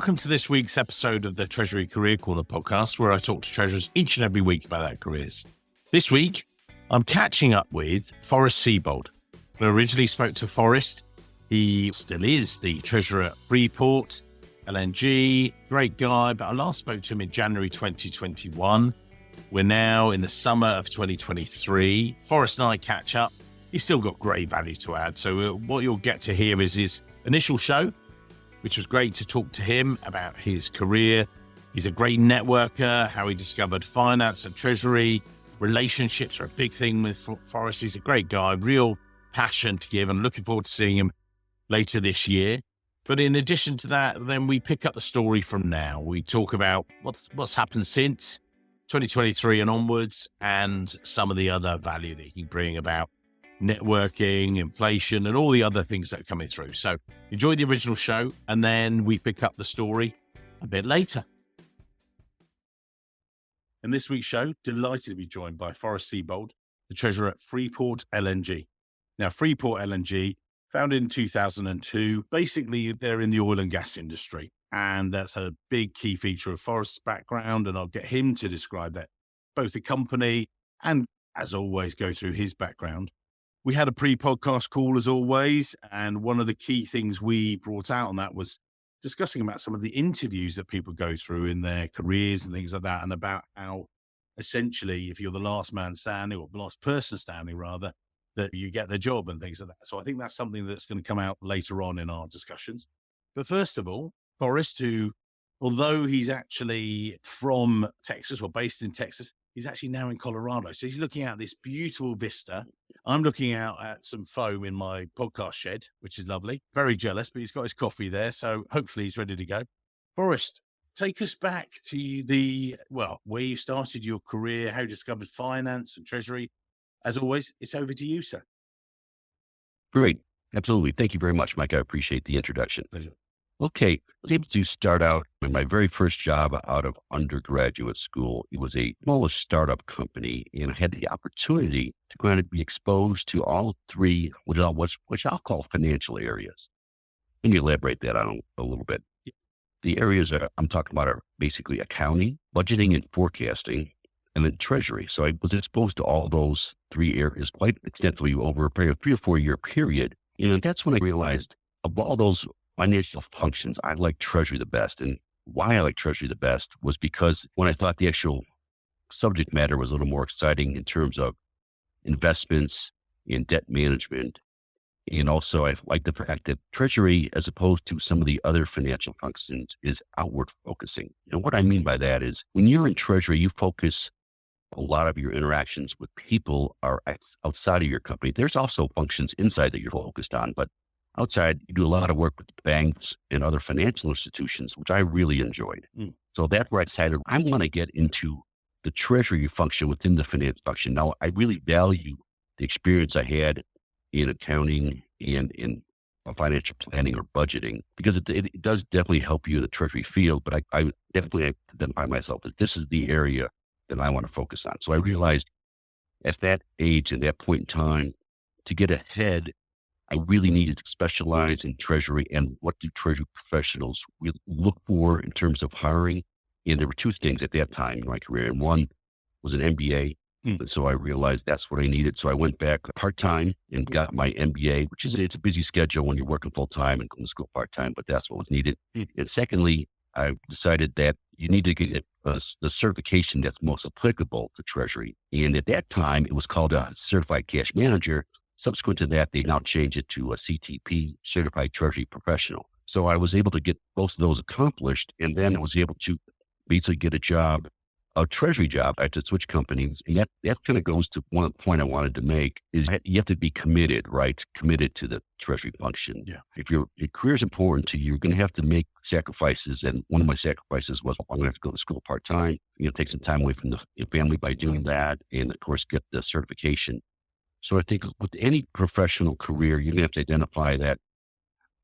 Welcome to this week's episode of the Treasury Career Corner Podcast, where I talk to treasurers each and every week about their careers. This week, I'm catching up with Forrest Cebold. I originally spoke to Forrest. He still is the treasurer at Freeport LNG, great guy, but I last spoke to him in January 2021. We're now in the summer of 2023. Forrest and I catch up. He's still got great value to add. So what you'll get to hear is his initial show, which was great to talk to him about his career. He's a great networker, how he discovered finance and treasury. Relationships are a big thing with Forrest. He's a great guy, real passion to give, and looking forward to seeing him later this year. But in addition to that, then we pick up the story from now. We talk about what's happened since 2023 and onwards, and some of the other value that he can bring about networking, inflation, and all the other things that are coming through. So enjoy the original show, and then we pick up the story a bit later. In this week's show, delighted to be joined by Forrest Cebold, the treasurer at Freeport LNG. Now, Freeport LNG, founded in 2002, basically they're in the oil and gas industry, and that's a big key feature of Forrest's background, and I'll get him to describe that, both the company and, as always, go through his background. We had a pre-podcast call as always, and one of the key things we brought out on that was discussing about some of the interviews that people go through in their careers and things like that, and about how essentially if you're the last man standing, or the last person standing rather, that you get the job and things like that. So I think that's something that's going to come out later on in our discussions. But first of all, Forrest, who, although he's actually from Texas or based in Texas, he's actually now in Colorado. So he's looking out this beautiful vista. I'm looking out at some foam in my podcast shed, which is lovely. Very jealous, but he's got his coffee there. So hopefully he's ready to go. Forrest, take us back to where you started your career, how you discovered finance and treasury. As always, it's over to you, sir. Great. Absolutely. Thank you very much, Mike. I appreciate the introduction. Pleasure. Okay. I was able to start out in my very first job out of undergraduate school. It was a small startup company, and I had the opportunity to kind of be exposed to all three, which I'll call financial areas. Let me elaborate that on a little bit. The areas that I'm talking about are basically accounting, budgeting and forecasting, and then treasury. So I was exposed to all those three areas quite extensively over a 3 or 4 year period. And that's when I realized of all those financial functions, I like treasury the best. And why I like treasury the best was because when I thought the actual subject matter was a little more exciting in terms of investments and debt management. And also I like the fact that treasury, as opposed to some of the other financial functions, is outward focusing. And what I mean by that is when you're in treasury, you focus a lot of your interactions with people are outside of your company. There's also functions inside that you're focused on, but outside, you do a lot of work with banks and other financial institutions, which I really enjoyed. So that's where I decided I want to get into the treasury function within the finance function. Now, I really value the experience I had in accounting and in financial planning or budgeting, because it does definitely help you in the treasury field, but I definitely identify myself that this is the area that I want to focus on. So I realized at that age, at that point in time, to get ahead, I really needed to specialize in treasury and what do treasury professionals really look for in terms of hiring. And there were two things at that time in my career. And one was an MBA. And so I realized that's what I needed. So I went back part-time and got my MBA, which is, it's a busy schedule when you're working full-time and going to school part-time, but that's what was needed. And secondly, I decided that you need to get the certification that's most applicable to treasury. And at that time, it was called a certified cash manager. Subsequent to that, they now changed it to a CTP, certified treasury professional. So I was able to get both of those accomplished, and then I was able to basically get a treasury job. I had to switch companies. And that kind of goes to one point I wanted to make is you have to be committed, right? Committed to the treasury function. Yeah. If your career is important to you, you're going to have to make sacrifices. And one of my sacrifices was I'm going to have to go to school part-time, take some time away from the family by doing that. And of course, get the certification. So I think with any professional career, you're going to have to identify that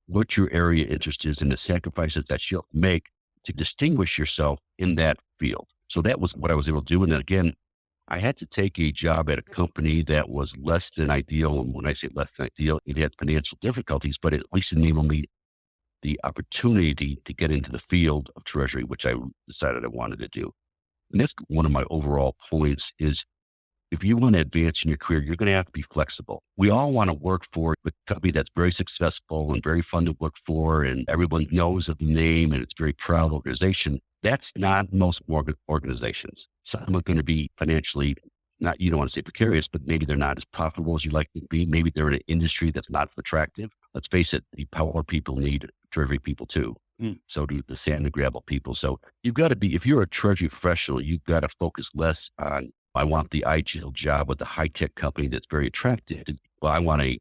what your area of interest is and the sacrifices that you'll make to distinguish yourself in that field. So that was what I was able to do. And then again, I had to take a job at a company that was less than ideal. And when I say less than ideal, it had financial difficulties, but it at least enabled me the opportunity to get into the field of Treasury, which I decided I wanted to do. And that's one of my overall points is if you want to advance in your career, you're going to have to be flexible. We all want to work for a company that's very successful and very fun to work for, and everyone knows of the name and it's a very proud organization. That's not most organizations. Some are going to be financially, not, you don't want to say precarious, but maybe they're not as profitable as you'd like them to be. Maybe they're in an industry that's not attractive. Let's face it, the power people need Treasury people too. So do the sand and gravel people. So you've got to be, if you're a Treasury professional, you've got to focus less on, I want the ideal job with a high-tech company that's very attractive. Well, I'm going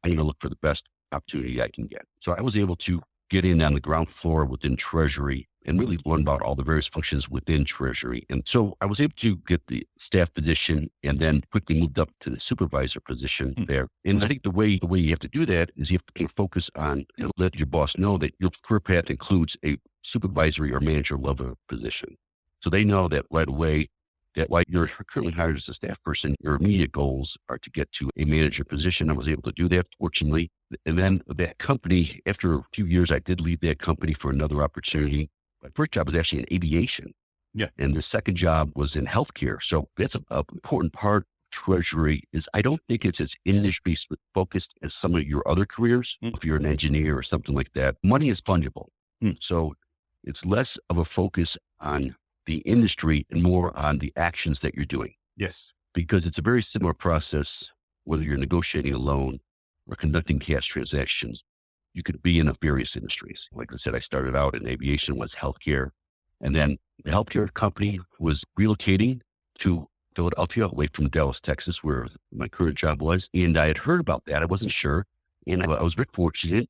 to look for the best opportunity I can get. So I was able to get in on the ground floor within Treasury and really learn about all the various functions within Treasury. And so I was able to get the staff position and then quickly moved up to the supervisor position there. And I think the way you have to do that is you have to focus on, let your boss know that your career path includes a supervisory or manager level position. So they know that right away that while you're currently hired as a staff person, your immediate goals are to get to a manager position. I was able to do that, fortunately. And then that company, after a few years, I did leave that company for another opportunity. My first job was actually in aviation. Yeah. And the second job was in healthcare. So that's an important part of Treasury is I don't think it's as industry focused as some of your other careers. If you're an engineer or something like that, money is fungible. So it's less of a focus on the industry and more on the actions that you're doing. Yes. Because it's a very similar process, whether you're negotiating a loan or conducting cash transactions. You could be in various industries. Like I said, I started out in aviation, was healthcare. And then the healthcare company was relocating to Philadelphia, away from Dallas, Texas, where my current job was. And I had heard about that. I wasn't sure. And I was very fortunate.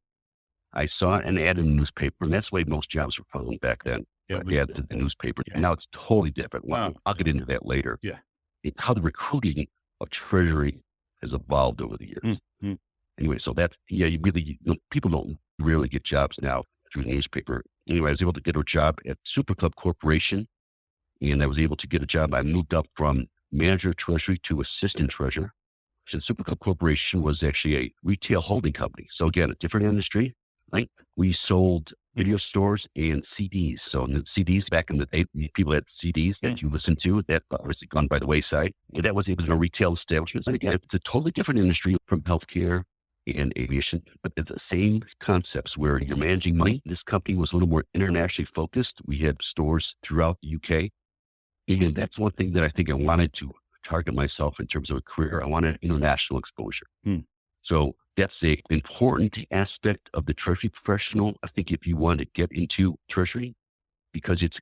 I saw an ad in the newspaper, and that's the way most jobs were found back then. Ads in the newspaper. Yeah. Now it's totally different. Well, Wow. I'll get into that later. Yeah. How the recruiting of Treasury has evolved over the years. Anyway, so that, people don't really get jobs now through the newspaper. Anyway, I was able to get a job at Super Club Corporation, and I was able to get a job. I moved up from manager of Treasury to assistant treasurer. So Super Club Corporation was actually a retail holding company. So again, a different industry, right? We sold video stores and CDs. So the CDs back in the day, people had CDs that you listened to that obviously gone by the wayside. And that was even a retail establishment. And again, it's a totally different industry from healthcare and aviation, but it's the same concepts where you're managing money. This company was a little more internationally focused. We had stores throughout the UK. And that's one thing that I think I wanted to target myself in terms of a career. I wanted international exposure. So that's the important aspect of the Treasury professional. I think if you want to get into Treasury, because it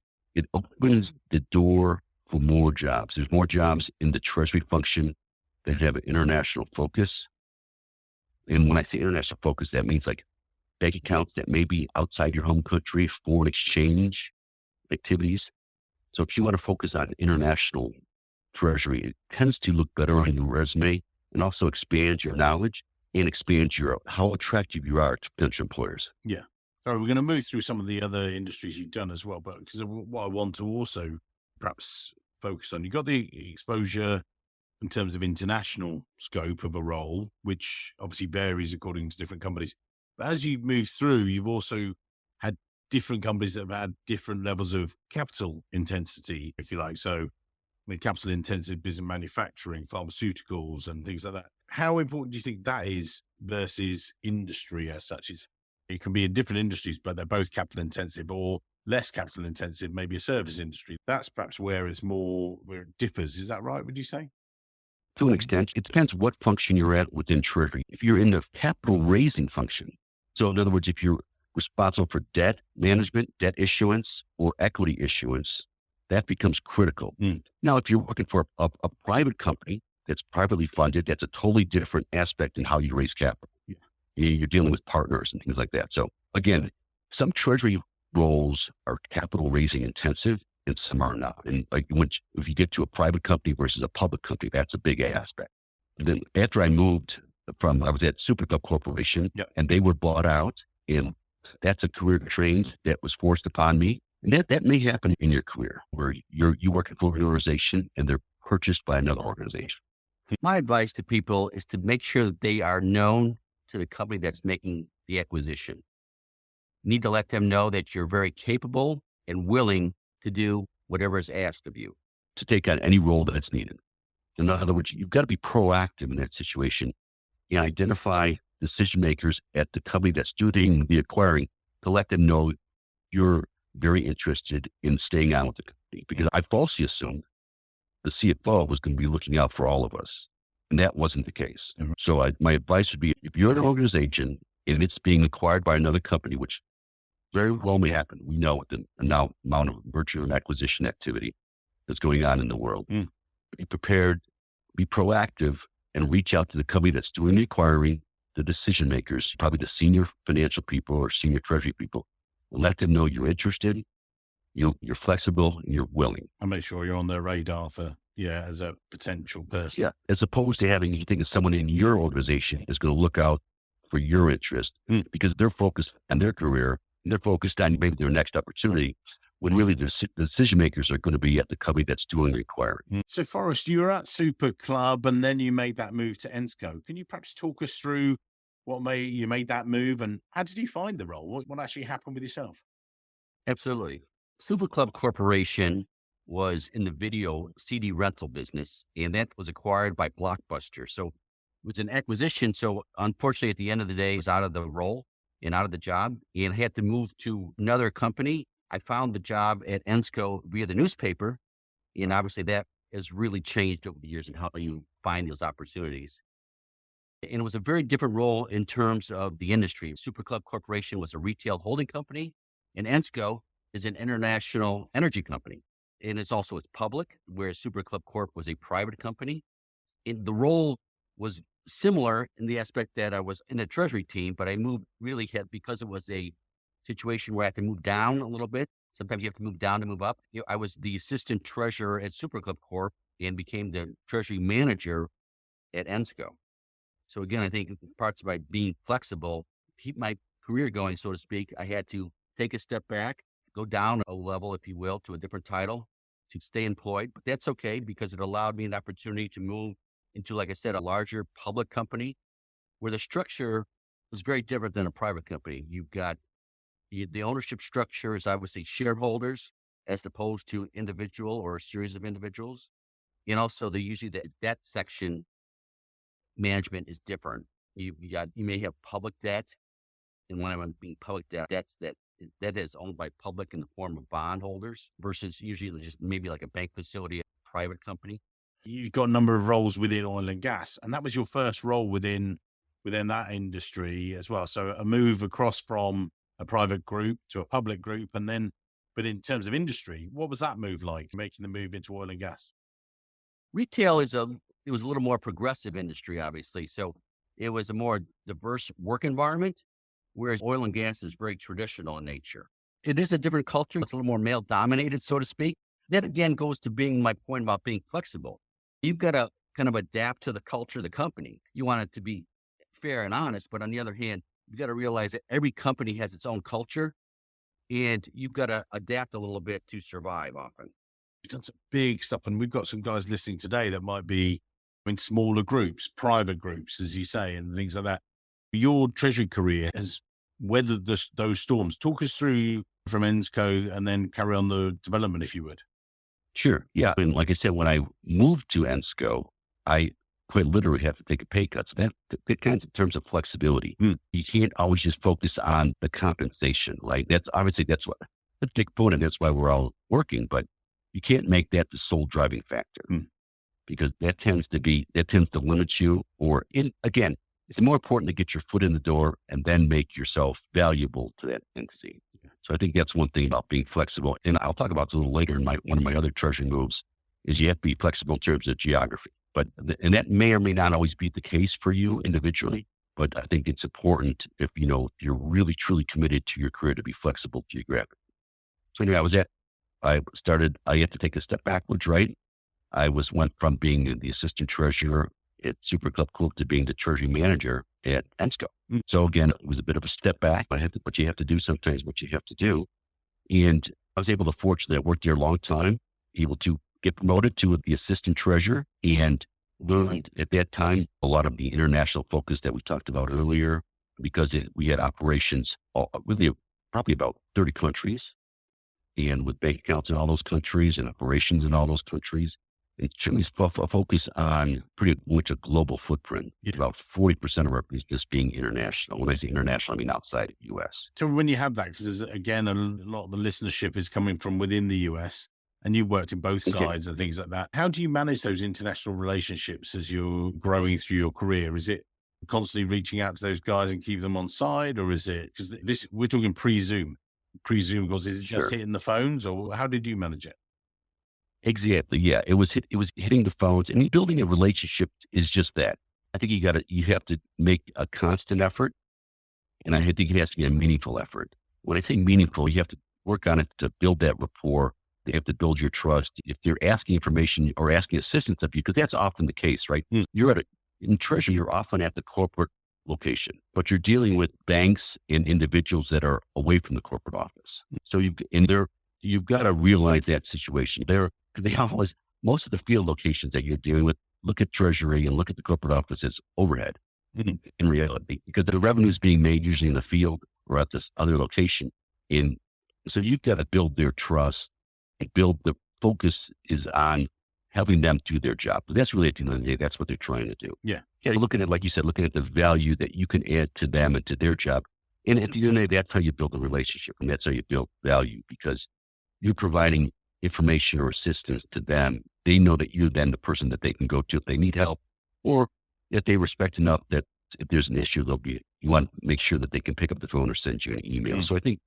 opens the door for more jobs. There's more jobs in the Treasury function that have an international focus. And when I say international focus, that means like bank accounts that may be outside your home country, foreign exchange activities. So if you want to focus on international Treasury, it tends to look better on your resume and also expand your knowledge and expand how attractive you are to potential employers. Yeah. So we're going to move through some of the other industries you've done as well, but because what I want to also perhaps focus on, you've got the exposure in terms of international scope of a role, which obviously varies according to different companies. But as you move through, you've also had different companies that have had different levels of capital intensity, if you like. So capital intensive business manufacturing, pharmaceuticals and things like that. How important do you think that is versus industry as such? It can be in different industries, but they're both capital intensive, or less capital intensive, maybe a service industry. That's perhaps where it differs. Is that right, would you say? To an extent, it depends what function you're at within Treasury. If you're in the capital raising function, so in other words, if you're responsible for debt management, debt issuance, or equity issuance, that becomes critical. Now, if you're working for a private company that's privately funded, that's a totally different aspect in how you raise capital. You're dealing with partners and things like that. So again, some Treasury roles are capital raising intensive and some are not. And if you get to a private company versus a public company, that's a big aspect. And then after I was at Super Club Corporation and they were bought out, and that's a career change that was forced upon me. And that may happen in your career where you work for an organization and they're purchased by another organization. My advice to people is to make sure that they are known to the company that's making the acquisition. You need to let them know that you're very capable and willing to do whatever is asked of you. To take on any role that's needed. In other words, you've got to be proactive in that situation and identify decision makers at the company that's doing the acquiring to let them know you're very interested in staying on with the company. Because I falsely assumed the CFO was going to be looking out for all of us. And that wasn't the case. Mhm. So my advice would be, if you're an organization and it's being acquired by another company, which very well may happen, we know with the now amount of merger and acquisition activity that's going on in the world. Be prepared, be proactive, and reach out to the company that's doing the acquiring, the decision makers, probably the senior financial people or senior treasury people. Let them know you're interested, you're flexible, and you're willing. And make sure you're on their radar for, as a potential person. Yeah. As opposed to having you think of someone in your organization is going to look out for your interest because they're focused on their career and they're focused on maybe their next opportunity, when really the decision makers are going to be at the company that's doing the acquiring. So Forrest, you were at Super Club and then you made that move to Ensco. Can you perhaps talk us through what made you made that move and how did you find the role? What actually happened with yourself? Absolutely. Super Club Corporation was in the video CD rental business, and that was acquired by Blockbuster. So it was an acquisition. So unfortunately, at the end of the day, I was out of the role and out of the job and had to move to another company. I found the job at Ensco via the newspaper, and obviously that has really changed over the years and how you find those opportunities. And it was a very different role in terms of the industry. Super Club Corporation was a retail holding company, and Ensco is an international energy company. And it's public, whereas Super Club Corp was a private company. And the role was similar in the aspect that I was in the treasury team, but I moved because it was a situation where I had to move down a little bit. Sometimes you have to move down to move up. I was the assistant treasurer at Super Club Corp and became the treasury manager at Ensco. So again, I think parts by being flexible, keep my career going, so to speak, I had to take a step back, go down a level, if you will, to a different title to stay employed. But that's okay because it allowed me an opportunity to move into, like I said, a larger public company where the structure was very different than a private company. You've got the ownership structure is obviously shareholders as opposed to individual or a series of individuals. And also usually the debt section management is different. You may have public debt. And when I'm being public debt, that is owned by public in the form of bondholders versus usually just maybe like a bank facility, a private company. You've got a number of roles within oil and gas, and that was your first role within that industry as well. So a move across from a private group to a public group, but in terms of industry, what was that move like, making the move into oil and gas? Retail it was a little more progressive industry, obviously. So it was a more diverse work environment, whereas oil and gas is very traditional in nature. It is a different culture. It's a little more male dominated, so to speak. That again goes to being my point about being flexible. You've got to kind of adapt to the culture of the company. You want it to be fair and honest, but on the other hand, you've got to realize that every company has its own culture and you've got to adapt a little bit to survive often. You've done some big stuff, and we've got some guys listening today that might be in smaller groups, private groups, as you say, and things like that. Your treasury career has weathered those storms. Talk us through from Ensco and then carry on the development, if you would. Sure. Yeah. And like I said, when I moved to Ensco, I quite literally have to take a pay cut. So that kind of in terms of flexibility, you can't always just focus on the compensation. Like that's what the big point, and that's why we're all working, but you can't make that the sole driving factor because that tends to limit you. Again, it's more important to get your foot in the door and then make yourself valuable to that entity. So I think that's one thing about being flexible. And I'll talk about this a little later in one of my other treasury moves is you have to be flexible in terms of geography. And that may or may not always be the case for you individually, but I think it's important if you're really truly committed to your career to be flexible geographically. So anyway, I had to take a step backwards, right? I went from being the assistant treasurer at Super Club Corp to being the treasury manager at Ensco. So again, it was a bit of a step back, but you have to do sometimes what you have to do. And I was fortunately, I worked there a long time, able to get promoted to the assistant treasurer and learned at that time a lot of the international focus that we talked about earlier, because we had operations really probably about 30 countries, and with bank accounts in all those countries and operations in all those countries. And certainly focus on pretty much a global footprint. Yeah. About 40% of our business being international. When I say international, I mean outside of the U.S. So when you have that, because again, a lot of the listenership is coming from within the US, and you've worked in both sides and things like that. How do you manage those international relationships as you're growing through your career? Is it constantly reaching out to those guys and keep them on side, or is it, because this, we're talking pre-Zoom because is it just hitting the phones, or how did you manage it? Exactly. Yeah. It was hitting the phones, and building a relationship is just that. I think you have to make a constant effort, and I think it has to be a meaningful effort. When I say meaningful, you have to work on it to build that rapport. They have to build your trust. If they're asking information or asking assistance of you, because that's often the case, right? You're in Treasury, you're often at the corporate location, but you're dealing with banks and individuals that are away from the corporate office. So you've got to realize that situation. Most of the field locations that you're dealing with, look at Treasury and look at the corporate office as overhead in reality, because the revenue is being made usually in the field or at this other location. And so you've got to build their trust and build the focus is on helping them do their job. But that's really at the end of the day, that's what they're trying to do. Yeah. Looking at, like you said, looking at the value that you can add to them and to their job. And at the end of the day, that's how you build a relationship, and that's how you build value, because you're providing information or assistance to them. They know that you're then the person that they can go to if they need help, or if they respect enough that if there's an issue, you want to make sure that they can pick up the phone or send you an email. So I think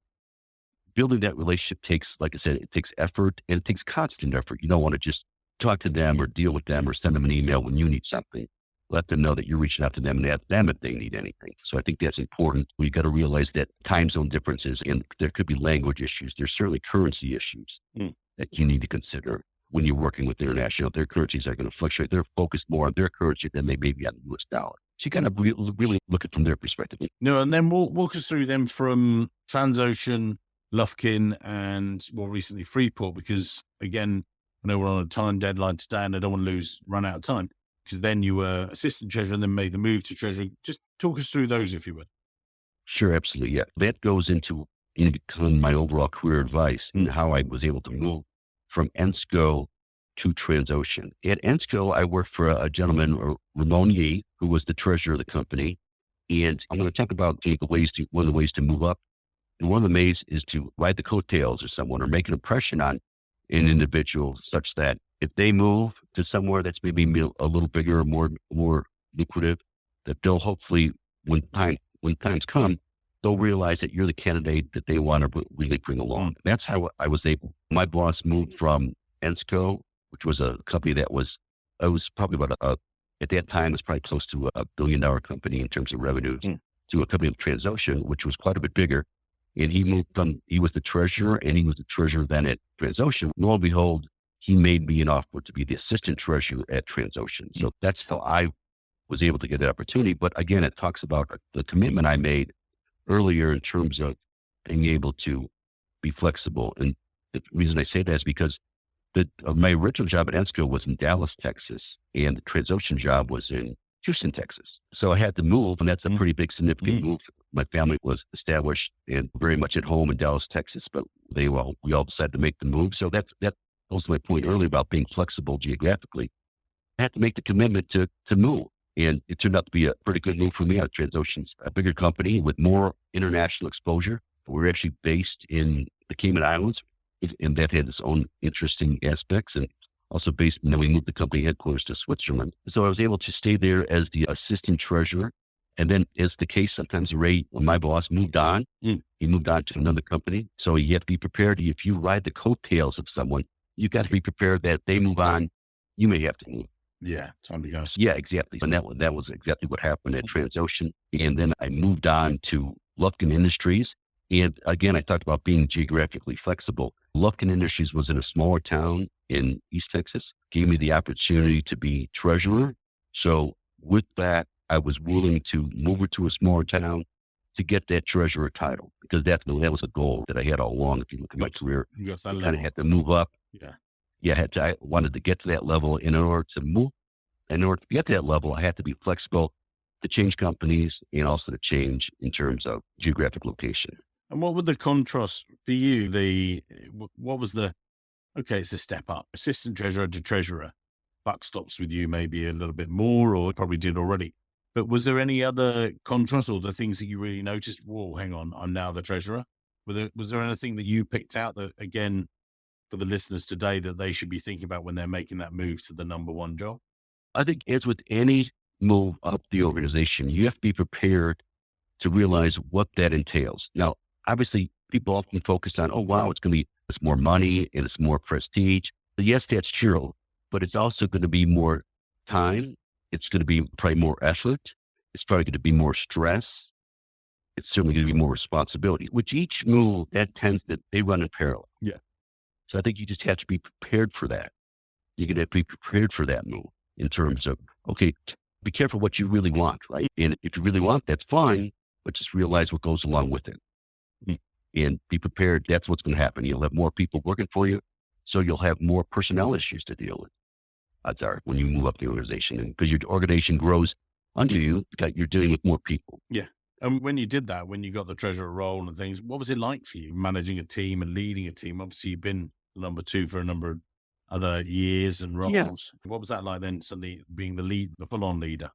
building that relationship takes, like I said, it takes effort, and it takes constant effort. You don't want to just talk to them or deal with them or send them an email when you need something. Let them know that you're reaching out to them and ask them if they need anything. So I think that's important. We've got to realize that time zone differences, and there could be language issues. There's certainly currency issues that you need to consider when you're working with international. Their currencies are going to fluctuate. They're focused more on their currency than they may be on the US dollar. So you got to really look at it from their perspective. No, and then we'll walk us through them from Transocean, Lufkin, and more recently Freeport, because again, I know we're on a time deadline today and I don't want to run out of time, because then you were assistant treasurer and then made the move to treasury. Just talk us through those, if you would. Sure, absolutely. Yeah. That goes into my overall career advice and how I was able to move from ENSCO to Transocean. At ENSCO, I worked for a gentleman, Ramon Yee, who was the treasurer of the company. And I'm going to talk about one of the ways to move up. And one of the ways is to ride the coattails of someone or make an impression on an individual such that if they move to somewhere that's maybe a little bigger or more lucrative, that they'll hopefully, when times come, they'll realize that you're the candidate that they want to really bring along. That's how I was able. My boss moved from ENSCO, which was a company that was probably about at that time, it was probably close to $1 billion company in terms of revenue, to a company of Transocean, which was quite a bit bigger. And he was the treasurer, and he was the treasurer then at Transocean. Lo and behold, he made me an offer to be the assistant treasurer at Transocean. So that's how I was able to get that opportunity. But again, it talks about the commitment I made earlier in terms of being able to be flexible. And the reason I say that is because my original job at ENSCO was in Dallas, Texas, and the Transocean job was in Houston, Texas. So I had to move, and that's a pretty big, significant move. My family was established and very much at home in Dallas, Texas, but we all decided to make the move. So that was my point earlier about being flexible geographically. I had to make the commitment to move. And it turned out to be a pretty good move for me. Transocean's a bigger company with more international exposure. We're actually based in the Cayman Islands, and that had its own interesting aspects. And also based, we moved the company headquarters to Switzerland. So I was able to stay there as the assistant treasurer. And then, as the case, sometimes when my boss moved on, he moved on to another company. So you have to be prepared. If you ride the coattails of someone, you got to be prepared that they move on, you may have to move. Yeah, time to go. Yeah, exactly. And that was exactly what happened at Transocean. And then I moved on to Lufkin Industries. And again, I talked about being geographically flexible. Lufkin Industries was in a smaller town in East Texas, gave me the opportunity to be treasurer. So with that, I was willing to move it to a smaller town to get that treasurer title, because that was a goal that I had all along. If you look at my career, I kind of had to move up. I wanted to get to that level. In order to get to that level, I had to be flexible to change companies and also to change in terms of geographic location. And what were the contrasts for you? What was okay, it's a step up, assistant treasurer to treasurer. Buck stops with you maybe a little bit more, or probably did already. But was there any other contrast or the things that you really noticed? Whoa, hang on, I'm now the treasurer. Was there anything that you picked out that, again, for the listeners today, that they should be thinking about when they're making that move to the number one job? I think as with any move up the organization, you have to be prepared to realize what that entails. Now, obviously, people often focus on, oh, wow, it's more money and it's more prestige. But yes, that's true, but it's also going to be more time. It's going to be probably more effort. It's probably going to be more stress. It's certainly going to be more responsibility, which each move they run in parallel. Yeah. So I think you just have to be prepared for that. You're going to have to be prepared for that move in terms of, okay, be careful what you really want, right? And if you really want, that's fine, but just realize what goes along with it. And be prepared. That's what's going to happen. You'll have more people working for you, so you'll have more personnel issues to deal with. Odds are when you move up the organization, and because your organization grows under you, you're dealing with more people. Yeah. And when you did that, when you got the treasurer role and things, what was it like for you managing a team and leading a team? Obviously, you've been number two for a number of other years and roles. Yeah. What was that like then, suddenly being the full-on leader?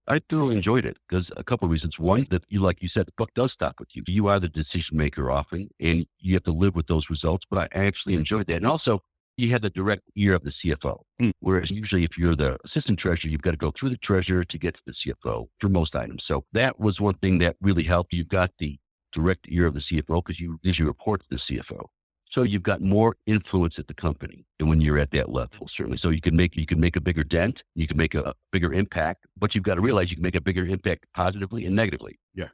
I thoroughly enjoyed it because a couple of reasons. One, that like you said, the buck does stop with you. You are the decision maker often, and you have to live with those results. But I actually enjoyed that. And also, you had the direct ear of the CFO. Whereas usually if you're the assistant treasurer, you've got to go through the treasurer to get to the CFO for most items. So that was one thing that really helped. You've got the direct ear of the CFO because you report to the CFO. So you've got more influence at the company than when you're at that level, certainly. So you can make a bigger dent, you can make a bigger impact, but you've got to realize you can make a bigger impact positively and negatively. Yeah.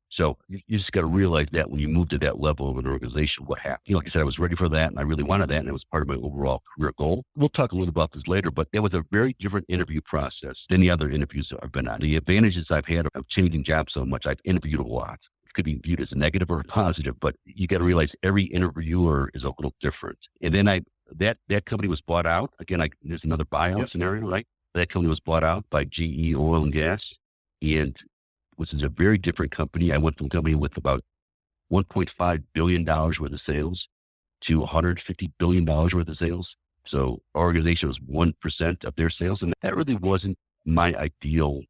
So you just got to realize that when you move to that level of an organization, what happened. Like I said, I was ready for that and I really wanted that. And it was part of my overall career goal. We'll talk a little about this later, but that was a very different interview process than the other interviews that I've been on. The advantages I've had of changing jobs so much, I've interviewed a lot. It could be viewed as a negative or a positive, but you got to realize every interviewer is a little different. And then that company was bought out. Again, there's another buyout scenario, right? That company was bought out by GE Oil and Gas, and which is a very different company. I went from a company with about $1.5 billion worth of sales to $150 billion worth of sales. So our organization was 1% of their sales. And that really wasn't my ideal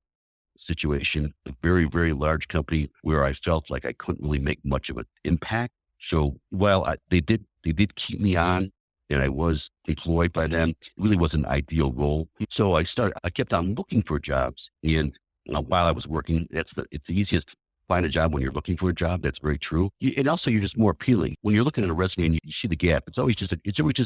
situation. A very, very large company where I felt like I couldn't really make much of an impact. So while they did keep me on and I was employed by them, it really wasn't an ideal role. So I kept on looking for jobs, and while I was working, it's the easiest to find a job when you're looking for a job. That's very true. And also you're just more appealing. When you're looking at a resume and you see the gap, it always just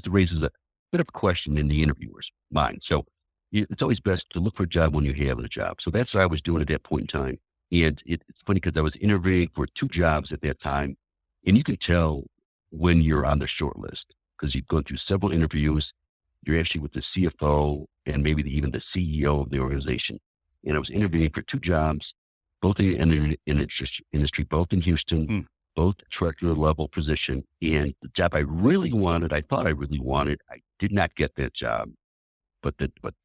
raises a bit of a question in the interviewer's mind. So it's always best to look for a job when you have a job. So that's what I was doing at that point in time. And it's funny because I was interviewing for 2 jobs at that time. And you can tell when you're on the short list because you've gone through several interviews. You're actually with the CFO and maybe even the CEO of the organization. And I was interviewing for 2 jobs, both in the industry, both in Houston, both director level position. And the job I thought I really wanted, I did not get that job. But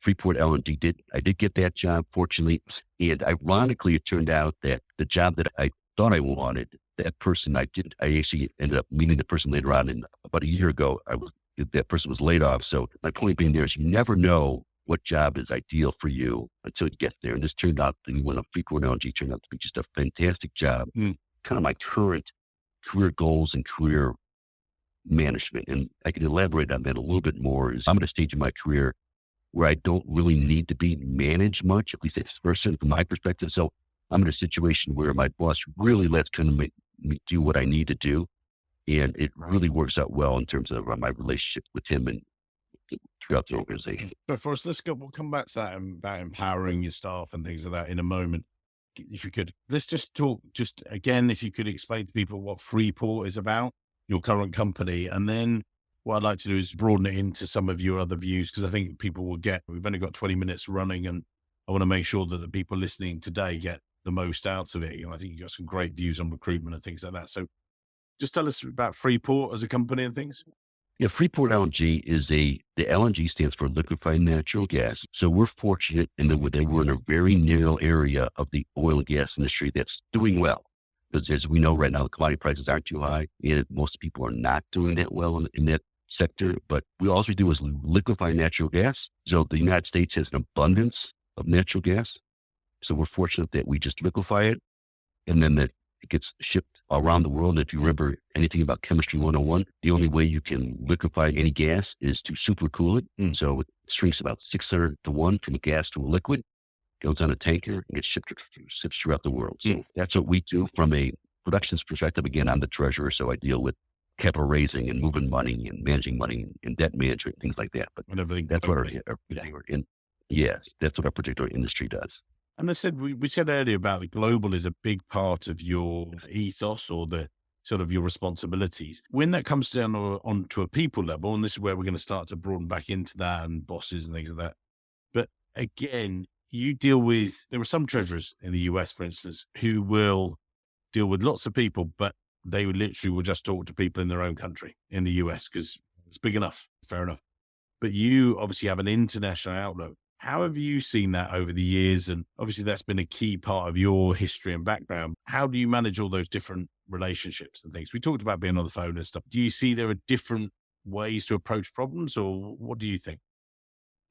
Freeport LNG did. I did get that job, fortunately. And ironically, it turned out that the job that I thought I wanted, that person I actually ended up meeting the person later on. And about a year ago, that person was laid off. So my point being there is you never know what job is ideal for you until you get there. And this turned out to be one of Freeport LNG turned out to be just a fantastic job. Kind of my current career goals and career management. And I can elaborate on that a little bit more. I'm at a stage in my career where I don't really need to be managed much, at least it's from my perspective. So I'm in a situation where my boss really lets kind of make me do what I need to do. And it really works out well in terms of my relationship with him and throughout the organization. But Forrest, we'll come back to that about empowering your staff and things like that in a moment. If you could, let's just talk, again, if you could explain to people what Freeport is about, your current company. And then what I'd like to do is broaden it into some of your other views, because I think people will we've only got 20 minutes running, and I want to make sure that the people listening today get the most out of it. I think you got some great views on recruitment and things like that. So just tell us about Freeport as a company and things. Yeah, Freeport LNG the LNG stands for liquefied natural gas. So we're fortunate in that we're in a very narrow area of the oil and gas industry that's doing well. because as we know right now, the commodity prices aren't too high, and most people are not doing that well in that sector. But we also do is liquefy natural gas. So the United States has an abundance of natural gas. So we're fortunate that we just liquefy it, and then that it gets shipped around the world. And if you remember anything about chemistry 101, the only way you can liquefy any gas is to supercool it. So it shrinks about 600 to 1 from a gas to a liquid, goes on a tanker, and gets shipped throughout the world. So that's what we do from a production perspective. Again, I'm the treasurer, so I deal with capital raising and moving money and managing money and debt management, things like that. But that's what that's what our particular industry does. And I said, we said earlier about the global is a big part of your ethos or the sort of your responsibilities. When that comes down onto a people level, and this is where we're going to start to broaden back into that and bosses and things like that. But again, you deal with, there are some treasurers in the US, for instance, who will deal with lots of people, but they will just talk to people in their own country in the US because it's big enough, fair enough. But you obviously have an international outlook. How have you seen that over the years? And obviously that's been a key part of your history and background. How do you manage all those different relationships and things? We talked about being on the phone and stuff. Do you see there are different ways to approach problems, or what do you think?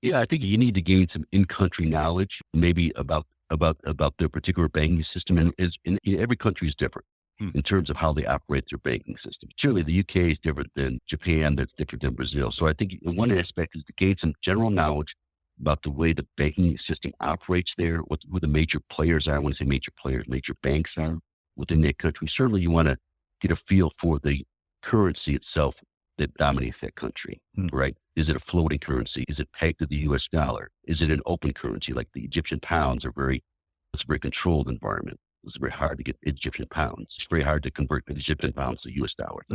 Yeah, I think you need to gain some in-country knowledge, maybe about their particular banking system. And every country is different in terms of how they operate their banking system. Surely the UK is different than Japan, that's different than Brazil. So I think one aspect is to gain some general knowledge about the way the banking system operates there, who the major players are. When I say major players, major banks are within that country. Certainly you want to get a feel for the currency itself that dominates that country, right? Is it a floating currency? Is it pegged to the US dollar? Is it an open currency? Like the Egyptian pounds it's a very controlled environment. It's very hard to get Egyptian pounds. It's very hard to convert the Egyptian pounds to US dollar.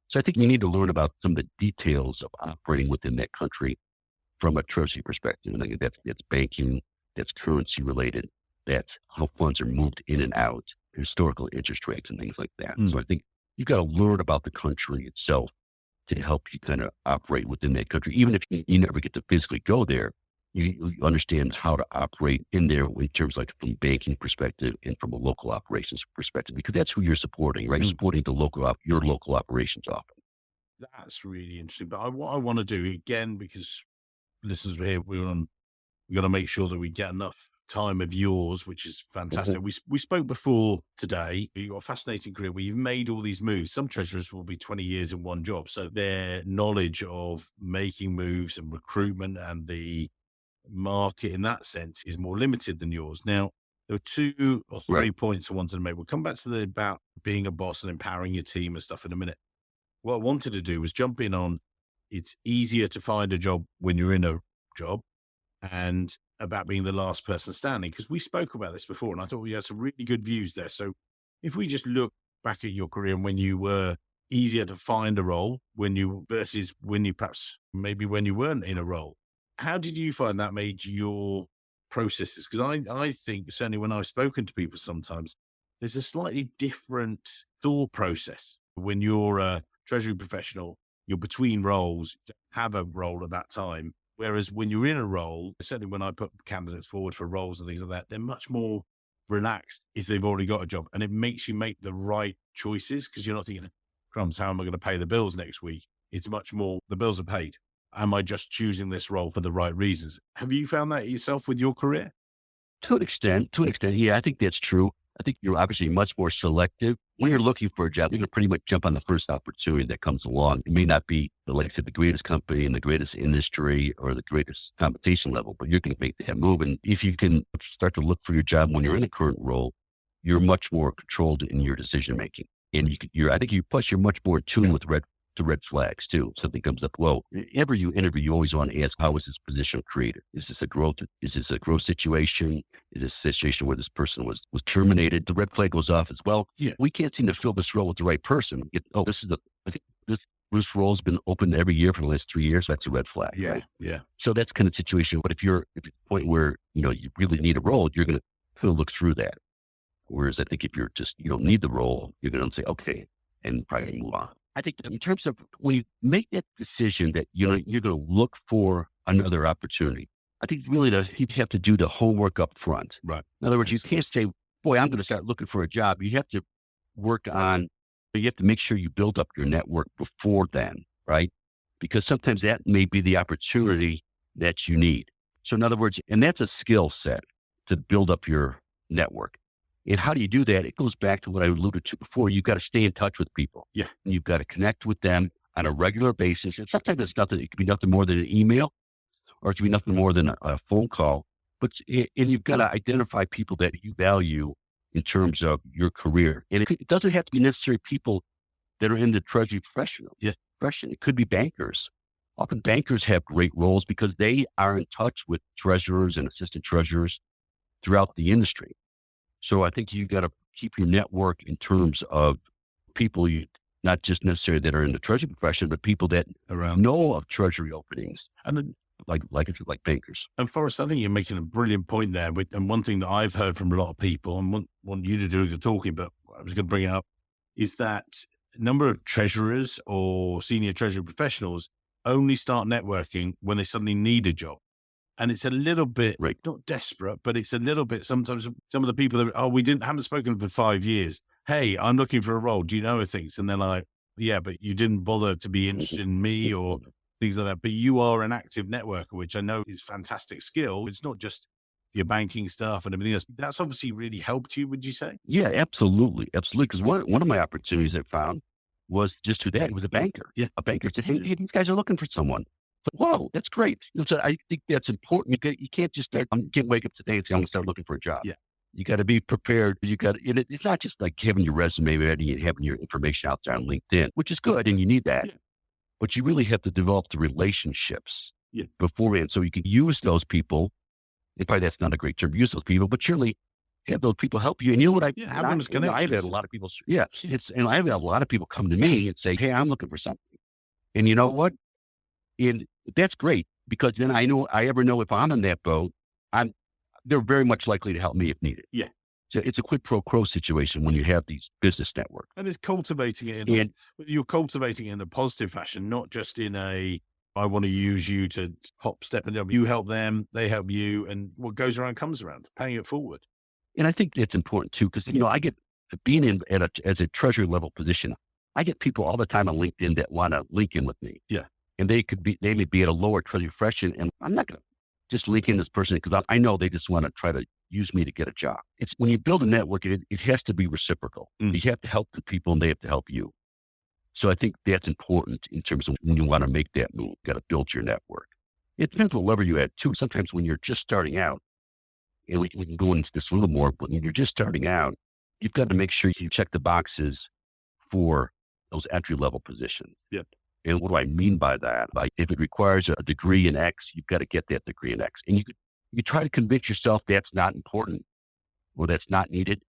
So I think you need to learn about some of the details of operating within that country from a treasury perspective. And I think that's banking, that's currency related, that's how funds are moved in and out, historical interest rates and things like that. So I think you've got to learn about the country itself to help you kind of operate within that country. Even if you never get to physically go there, you understand how to operate in there in terms like from a banking perspective and from a local operations perspective, because that's who you're supporting, right? You're supporting your local operations often. That's really interesting. But what I want to do again, because listeners are here, we're got to make sure that we get enough time of yours, which is fantastic. We spoke before today. You've got a fascinating career where you've made all these moves. Some treasurers will be 20 years in one job. So their knowledge of making moves and recruitment and the market in that sense is more limited than yours. Now, there are 2 or 3 points I wanted to make. We'll come back to about being a boss and empowering your team and stuff in a minute. What I wanted to do was jump in on it's easier to find a job when you're in a job, and about being the last person standing, because we spoke about this before and I thought we had some really good views there. So if we just look back at your career and when you were easier to find a role versus when you when you weren't in a role, how did you find that made your processes? Because I think certainly when I've spoken to people sometimes, there's a slightly different thought process. When you're a treasury professional, you're between roles, you don't have a role at that time. Whereas when you're in a role, certainly when I put candidates forward for roles and things like that, they're much more relaxed if they've already got a job. And it makes you make the right choices because you're not thinking, crumbs, how am I going to pay the bills next week? It's much more, the bills are paid. Am I just choosing this role for the right reasons? Have you found that yourself with your career? To an extent, yeah, I think that's true. I think you're obviously much more selective. When you're looking for a job, you're going to pretty much jump on the first opportunity that comes along. It may not be the greatest company in the greatest industry or the greatest compensation level, but you're going to make that move. And if you can start to look for your job when you're in a current role, you're much more controlled in your decision making. And you're much more attuned with red flags too. Something comes up. Well, every interview, you always want to ask, how was this position created? Is this a growth situation? Is this a situation where this person was terminated? The red flag goes off as well. Yeah, we can't seem to fill this role with the right person. I think this role's been open every year for the last 3 years. That's a red flag. Yeah. Right? Yeah. So that's kind of situation. But if you're at the point where, you really need a role, you're going to kind of look through that. Whereas I think if you don't need the role, you're going to say, okay, and probably move on. I think in terms of when you make that decision that you're going to look for another opportunity, I think really you have to do the homework up front. Right. In other words, you can't say, boy, I'm going to start looking for a job. You have to work on, you have to make sure you build up your network before then, right? Because sometimes that may be the opportunity that you need. So in other words, and that's a skill set to build up your network. And how do you do that? It goes back to what I alluded to before. You've got to stay in touch with people. Yeah. And you've got to connect with them on a regular basis. And sometimes it could be nothing more than an email, or it could be nothing more than a phone call. And you've got to identify people that you value in terms of your career. And it doesn't have to be necessarily people that are in the Treasury profession. It could be bankers. Often bankers have great roles because they are in touch with treasurers and assistant treasurers throughout the industry. So I think you've got to keep your network in terms of people, not just necessarily that are in the Treasury profession, but people that know of Treasury openings, and like bankers. And Forrest, I think you're making a brilliant point there. And one thing that I've heard from a lot of people, and want you to do the talking, but I was going to bring it up, is that a number of treasurers or senior Treasury professionals only start networking when they suddenly need a job. And it's a little bit, not desperate, but it's a little bit, sometimes some of the people that, haven't spoken for 5 years. Hey, I'm looking for a role. Do you know of things? And they're like, yeah, but you didn't bother to be interested in me or things like that. But you are an active networker, which I know is fantastic skill. It's not just your banking stuff and everything else. That's obviously really helped you, would you say? Yeah, absolutely. Absolutely. Because one of my opportunities I found was just through that. It was a banker. Yeah. A banker said, hey, these guys are looking for someone. But, whoa, that's great. So I think that's important. You can't just start, I can't wake up today and say, I'm going to start looking for a job. Yeah. You got to be prepared. It's not just like having your resume ready and having your information out there on LinkedIn, which is good. And you need that. Yeah. But you really have to develop the relationships beforehand. So you can use those people. And probably that's not a great term, use those people, but surely have those people help you. And you know what I've had a lot of people, and I've had a lot of people come to me and say, hey, I'm looking for something. And you know what? And that's great, because then I know if I'm in that boat, they're very much likely to help me if needed. Yeah. So it's a quid pro quo situation when you have these business networks. And it's cultivating it you're cultivating it in a positive fashion, not just in I want to use you to step and you help them, they help you, and what goes around comes around, paying it forward. And I think that's important too, because, I get being as a treasury level position, I get people all the time on LinkedIn that want to link in with me. Yeah. And they may be at a lower treasury profession, and I'm not going to just link in this person because I know they just want to try to use me to get a job. It's when you build a network, it has to be reciprocal. You have to help the people and they have to help you. So I think that's important in terms of when you want to make that move, you got to build your network. It depends what level you're at too. Sometimes when you're just starting out, and we can go into this a little more, but when you're just starting out, you've got to make sure you check the boxes for those entry level positions. Yeah. And what do I mean by that? If it requires a degree in X, you've got to get that degree in X. And you try to convince yourself that's not important or that's not needed.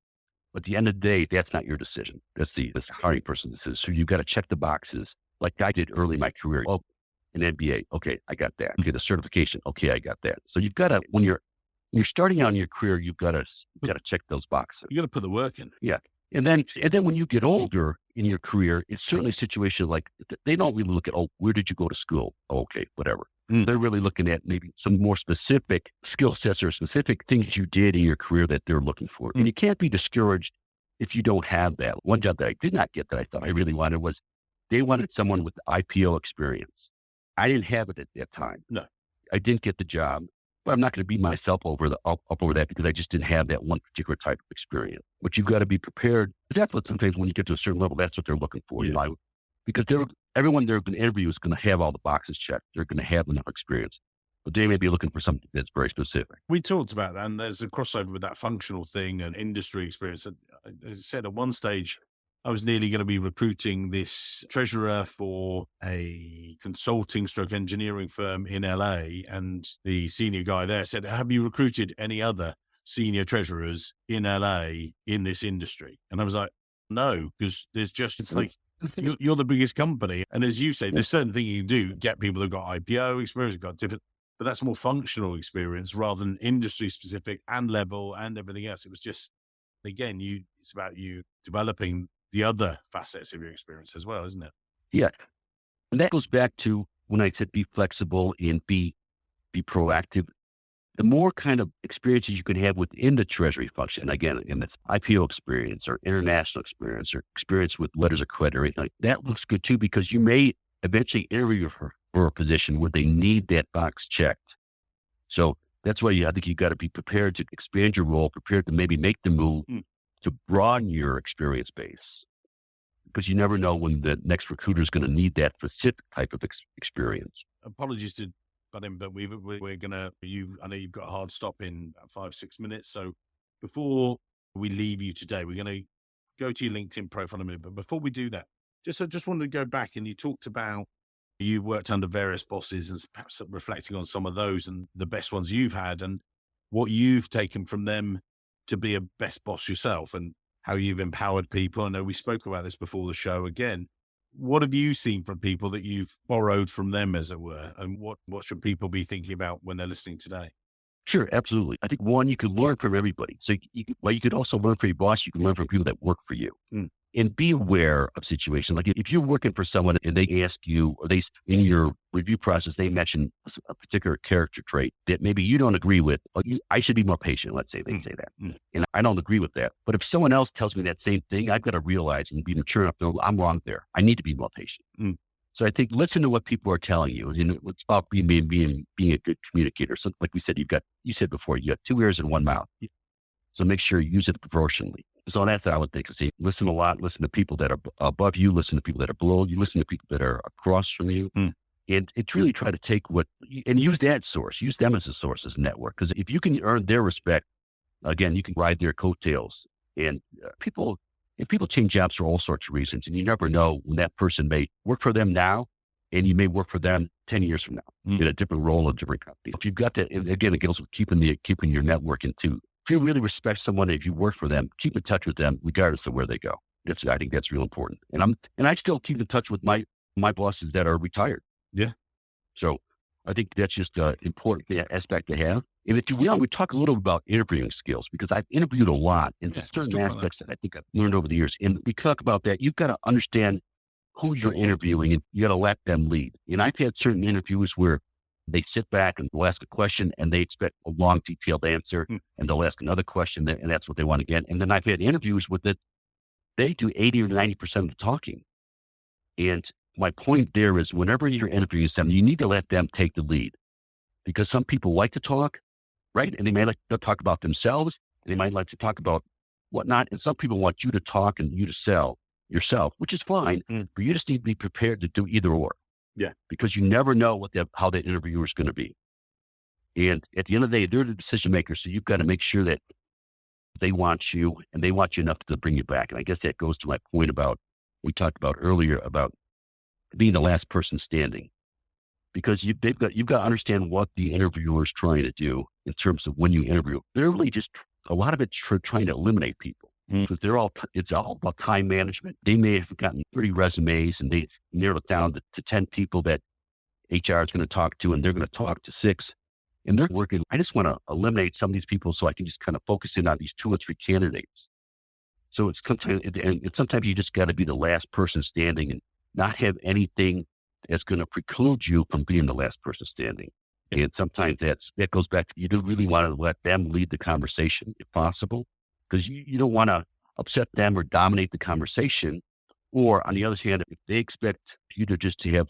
But at the end of the day, that's not your decision. That's the hiring person's decision. So you've got to check the boxes like I did early in my career. Oh, an MBA. Okay, I got that. Okay, the certification. Okay, I got that. So you've got to, when you're starting out in your career, you've got to check those boxes. You got to put the work in. Yeah. And then when you get older in your career, it's certainly a situation like they don't really look at, where did you go to school? Oh, okay, whatever. They're really looking at maybe some more specific skill sets or specific things you did in your career that they're looking for. And you can't be discouraged if you don't have that. One job that I did not get that I thought I really wanted was they wanted someone with IPO experience. I didn't have it at that time. No, I didn't get the job. But I'm not going to beat myself up over that because I just didn't have that one particular type of experience. But you've got to be prepared. But that's what sometimes when you get to a certain level, that's what they're looking for. Yeah. Because everyone they're going to interview is going to have all the boxes checked. They're going to have enough experience. But they may be looking for something that's very specific. We talked about that, and there's a crossover with that functional thing and industry experience. As I said, at one stage, I was nearly going to be recruiting this treasurer for a consulting stroke engineering firm in LA. And the senior guy there said, have you recruited any other senior treasurers in LA in this industry? And I was like, no, because it's like, you're the biggest company. And as you say, there's certain things you can do, get people who've got IPO experience, got different, but that's more functional experience rather than industry specific and level and everything else. It was just, again, it's about you developing the other facets of your experience as well, isn't it? Yeah. And that goes back to when I said be flexible and be proactive. the more kind of experiences you can have within the Treasury function, again, that's IPO experience or international experience or experience with letters of credit or anything like that looks good too, because you may eventually interview for a position where they need that box checked. So that's why I think you got to be prepared to expand your role, prepared to maybe make the move to broaden your experience base, because you never know when the next recruiter is going to need that specific type of experience. Apologies to butt in, but we're going to, I know you've got a hard stop in about 5-6 minutes. So before we leave you today, we're going to go to your LinkedIn profile in a minute. But before we do that, I just wanted to go back, and you talked about you've worked under various bosses and perhaps reflecting on some of those and the best ones you've had and what you've taken from them to be a best boss yourself and how you've empowered people. I know we spoke about this before the show again. What have you seen from people that you've borrowed from them, as it were? And what should people be thinking about when they're listening today? Sure, absolutely. I think one, you can learn from everybody. So you could also learn from your boss. You can learn from people that work for you. And be aware of situations. Like if you're working for someone and they ask you, or in your review process, they mention a particular character trait that maybe you don't agree with. I should be more patient. Let's say they say that. And I don't agree with that. But if someone else tells me that same thing, I've got to realize and be mature enough to know I'm wrong there. I need to be more patient. So I think listen to what people are telling you. And it's about being a good communicator. So like we said, you said before, you got 2 ears and 1 mouth. So make sure you use it proportionally. So that's how I would think. See, listen a lot, listen to people that are above you, listen to people that are below you, listen to people that are across from you. And it's really try to take and use that source, use them as a source, as a network. Because if you can earn their respect, again, you can ride their coattails. And people change jobs for all sorts of reasons. And you never know when that person may work for them now, and you may work for them 10 years from now in a different role, a different company. If you've got that, and again, it goes with keeping your network in tune. If you really respect someone, if you work for them, keep in touch with them regardless of where they go. I think that's real important. And I still keep in touch with my bosses that are retired. Yeah. So I think that's just an important aspect to have. And we talk a little about interviewing skills, because I've interviewed a lot in certain aspects that I think I've learned over the years. And we talk about that. You've got to understand who you're interviewing, and you got to let them lead. And I've had certain interviews where they sit back and they'll ask a question and they expect a long, detailed answer, and they'll ask another question, and that's what they want to get. And then I've had interviews with it. They do 80 or 90% of the talking. And my point there is, whenever you're interviewing someone, you need to let them take the lead, because some people like to talk, right? And they may like to talk about themselves, and they might like to talk about whatnot. And some people want you to talk and you to sell yourself, which is fine, but you just need to be prepared to do either or. Yeah. Because you never know how that interviewer is going to be. And at the end of the day, they're the decision makers. So you've got to make sure that they want you, and they want you enough to bring you back. And I guess that goes to my point we talked about earlier about being the last person standing, because you've got to understand what the interviewer is trying to do in terms of when you interview. They're really just, a lot of it's trying to eliminate people. Because it's all about time management. They may have gotten 30 resumes and they narrowed it down to 10 people that HR is going to talk to, and they're going to talk to 6. And they're working. I just want to eliminate some of these people so I can just kind of focus in on these 2 or 3 candidates. So sometimes you just got to be the last person standing and not have anything that's going to preclude you from being the last person standing. And sometimes that goes back to, you do really want to let them lead the conversation if possible, because you don't want to upset them or dominate the conversation. Or on the other hand, if they expect you to have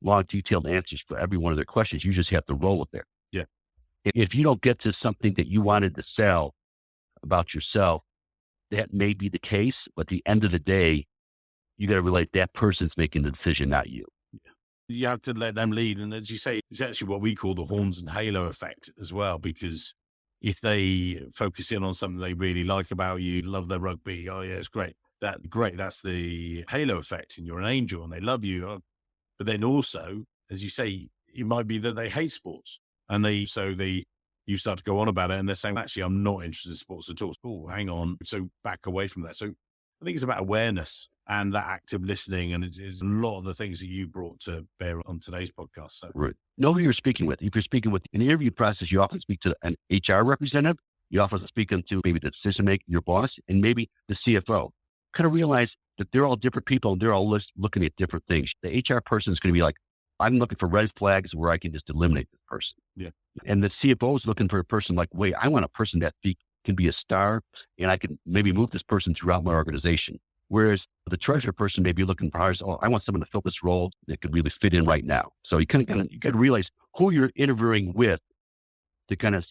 long, detailed answers for every one of their questions, you just have to roll with it. Yeah. If you don't get to something that you wanted to sell about yourself, that may be the case. But at the end of the day, you got to realize that person's making the decision, not you. You have to let them lead. And as you say, it's actually what we call the horns and halo effect as well, because if they focus in on something they really like about you, love their rugby, oh yeah, it's great. That's the halo effect, and you're an angel and they love you. But then also, as you say, it might be that they hate sports, and you start to go on about it, and they're saying, actually, I'm not interested in sports at all. Oh, hang on. So back away from that. So I think it's about awareness and that active listening. And it is a lot of the things that you brought to bear on today's podcast. So. Right. Know who you're speaking with. If you're speaking with in the interview process, you often speak to an HR representative. You often speak to maybe the decision maker, your boss, and maybe the CFO. Kind of realize that they're all different people and they're all looking at different things. The HR person is going to be like, I'm looking for red flags where I can just eliminate this person. Yeah. And the CFO is looking for a person like, wait, I want a person that can be a star and I can maybe move this person throughout my organization. Whereas the treasurer person may be looking for, oh, I want someone to fill this role that could really fit in right now. So you got to realize who you're interviewing with to kind of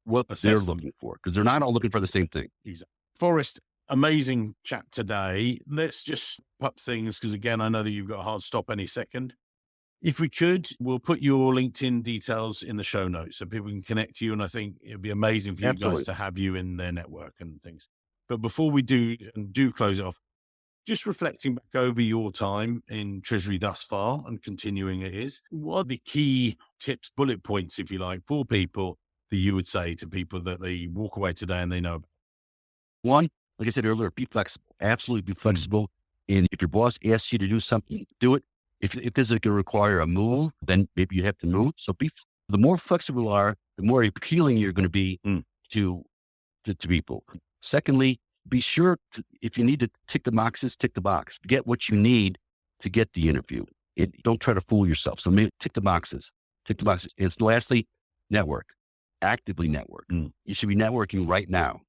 what they're looking for, because they're not all looking for the same thing. Exactly. Forrest, amazing chat today. Let's just up things, because again, I know that you've got a hard stop any second. If we could, we'll put your LinkedIn details in the show notes so people can connect to you. And I think it'd be amazing for you guys to have you in their network and things. But before we do close it off, just reflecting back over your time in Treasury thus far and continuing it is, what are the key tips, bullet points, if you like, for people that you would say to people that they walk away today and they know? One, like I said earlier, be flexible. Absolutely be flexible. And if your boss asks you to do something, do it. If this is going to require a move, then maybe you have to move. So the more flexible you are, the more appealing you're going to be to people. Secondly, be sure to, if you need to tick the boxes, tick the box. Get what you need to get the interview. Don't try to fool yourself. So maybe tick the boxes. And lastly, network. Actively network. You should be networking right now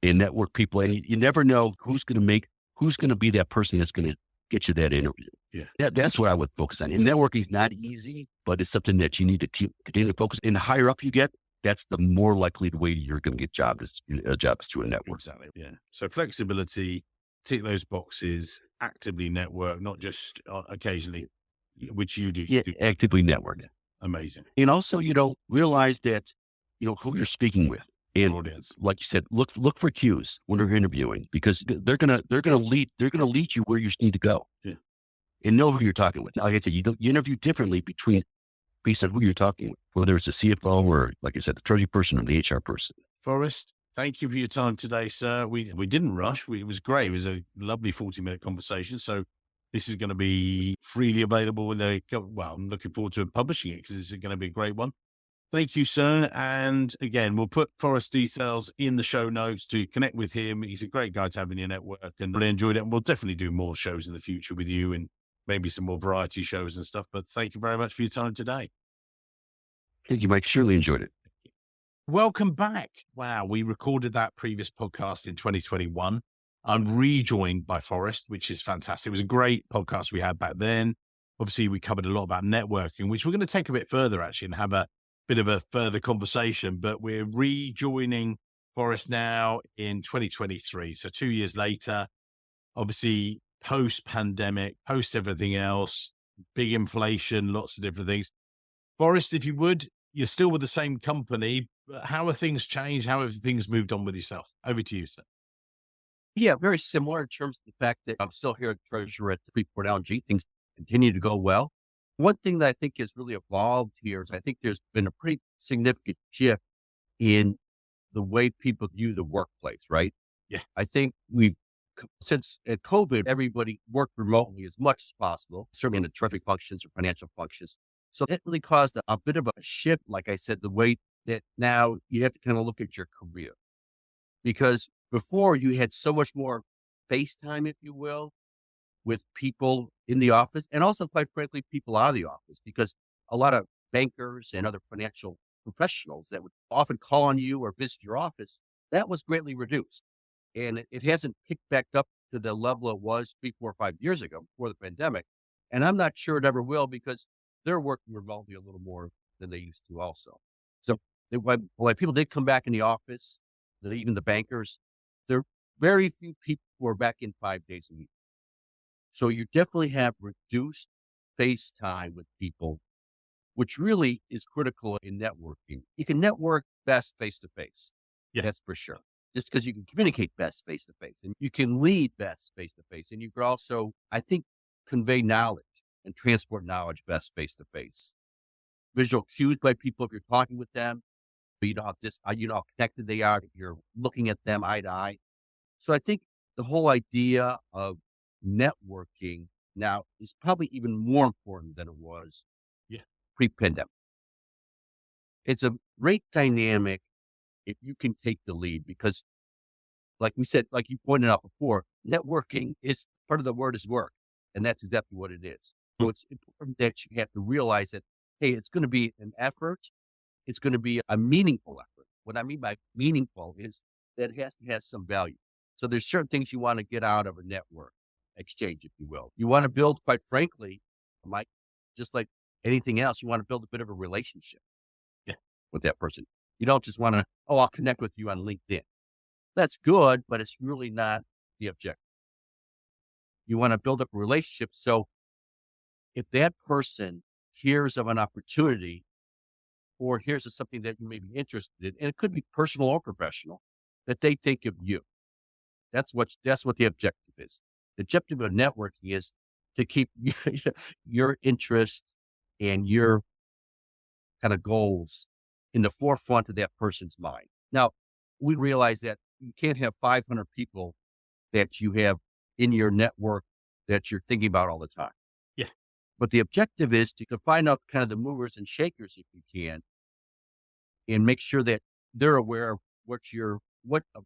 and network people. And you never know who's going to be that person that's going to get you that interview. Yeah. That's what I would focus on. And networking is not easy, but it's something that you need to continue to focus. And the higher up you get, that's the more likely the way you're going to get jobs through a network. Exactly. Yeah. So flexibility, tick those boxes, actively network, not just occasionally, which you do. Yeah, actively network. Amazing. And also, realize that, who you're speaking with. And audience, like you said, look for cues when you're interviewing, because they're gonna lead you where you need to go. Yeah. And know who you're talking with. Like I said, you interview differently based on who you're talking with, whether it's a CFO or, like I said, the treasury person or the HR person. Forrest, thank you for your time today, sir. We didn't rush. It was great. It was a lovely 40-minute conversation. So this is going to be freely available I'm looking forward to publishing it, because this is going to be a great one. Thank you, sir. And again, we'll put Forrest details in the show notes to connect with him. He's a great guy to have in your network, and really enjoyed it. And we'll definitely do more shows in the future with you, and maybe some more variety shows and stuff. But thank you very much for your time today. Thank you, Mike. Surely enjoyed it. Welcome back. Wow. We recorded that previous podcast in 2021. I'm rejoined by Forrest, which is fantastic. It was a great podcast we had back then. Obviously, we covered a lot about networking, which we're going to take a bit further actually and have a bit of a further conversation, but we're rejoining Forrest now in 2023. So 2 years later, obviously post-pandemic, post everything else, big inflation, lots of different things. Forrest, if you would, you're still with the same company, but how have things changed? How have things moved on with yourself? Over to you, sir. Yeah, very similar in terms of the fact that I'm still here at Treasury at Freeport LNG. Things continue to go well. One thing that I think has really evolved here is I think there's been a pretty significant shift in the way people view the workplace, right? Yeah. I think since at COVID, everybody worked remotely as much as possible, certainly in the treasury functions or financial functions. So it really caused a bit of a shift, like I said, the way that now you have to kind of look at your career. Because before you had so much more face time, if you will, with people in the office, and also, quite frankly, people out of the office, because a lot of bankers and other financial professionals that would often call on you or visit your office, that was greatly reduced. And it hasn't picked back up to the level it was 3, 4, 5 years ago before the pandemic. And I'm not sure it ever will, because they're working remotely a little more than they used to also. So when people did come back in the office, even the bankers, there are very few people who are back in 5 days a week. So you definitely have reduced face time with people, which really is critical in networking. You can network best face-to-face. Yeah. That's for sure. Just because you can communicate best face-to-face, and you can lead best face-to-face. And you can also, I think, convey knowledge and transport knowledge best face-to-face. Visual cues by people if you're talking with them. You know how connected they are. You're looking at them eye to eye. So I think the whole idea of networking now is probably even more important than it was pre-pandemic. It's a great dynamic if you can take the lead, because like we said, like you pointed out before, networking is part of the word is work. And that's exactly what it is. So it's important that you have to realize that, hey, it's going to be an effort, it's going to be a meaningful effort. What I mean by meaningful is that it has to have some value. So there's certain things you want to get out of a network exchange, if you will. You want to build, quite frankly, Mike, just like anything else, you want to build a bit of a relationship with that person. You don't just want to, I'll connect with you on LinkedIn. That's good, but it's really not the objective. You want to build up a relationship. So if that person hears of an opportunity or hears of something that you may be interested in, and it could be personal or professional, that they think of you. That's what the objective is. The objective of networking is to keep your interests and your kind of goals in the forefront of that person's mind. Now, we realize that you can't have 500 people that you have in your network that you're thinking about all the time. Yeah. But the objective is to find out kind of the movers and shakers, if you can, and make sure that they're aware of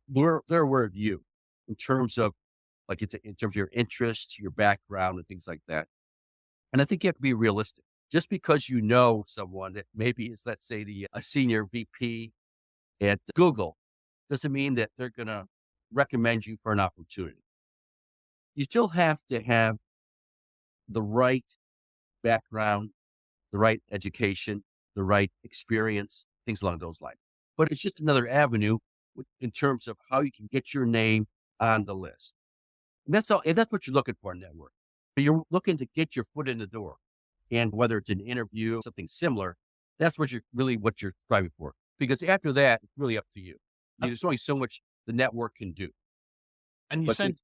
they're aware of you in terms of your interests, your background, and things like that. And I think you have to be realistic. Just because you know someone that maybe is, let's say, a senior VP at Google, doesn't mean that they're going to recommend you for an opportunity. You still have to have the right background, the right education, the right experience, things along those lines. But it's just another avenue in terms of how you can get your name on the list. And that's all. And that's what you're looking for in network. You're looking to get your foot in the door. And whether it's an interview, something similar, that's what you're striving for. Because after that, it's really up to you. There's only so much the network can do. And you said,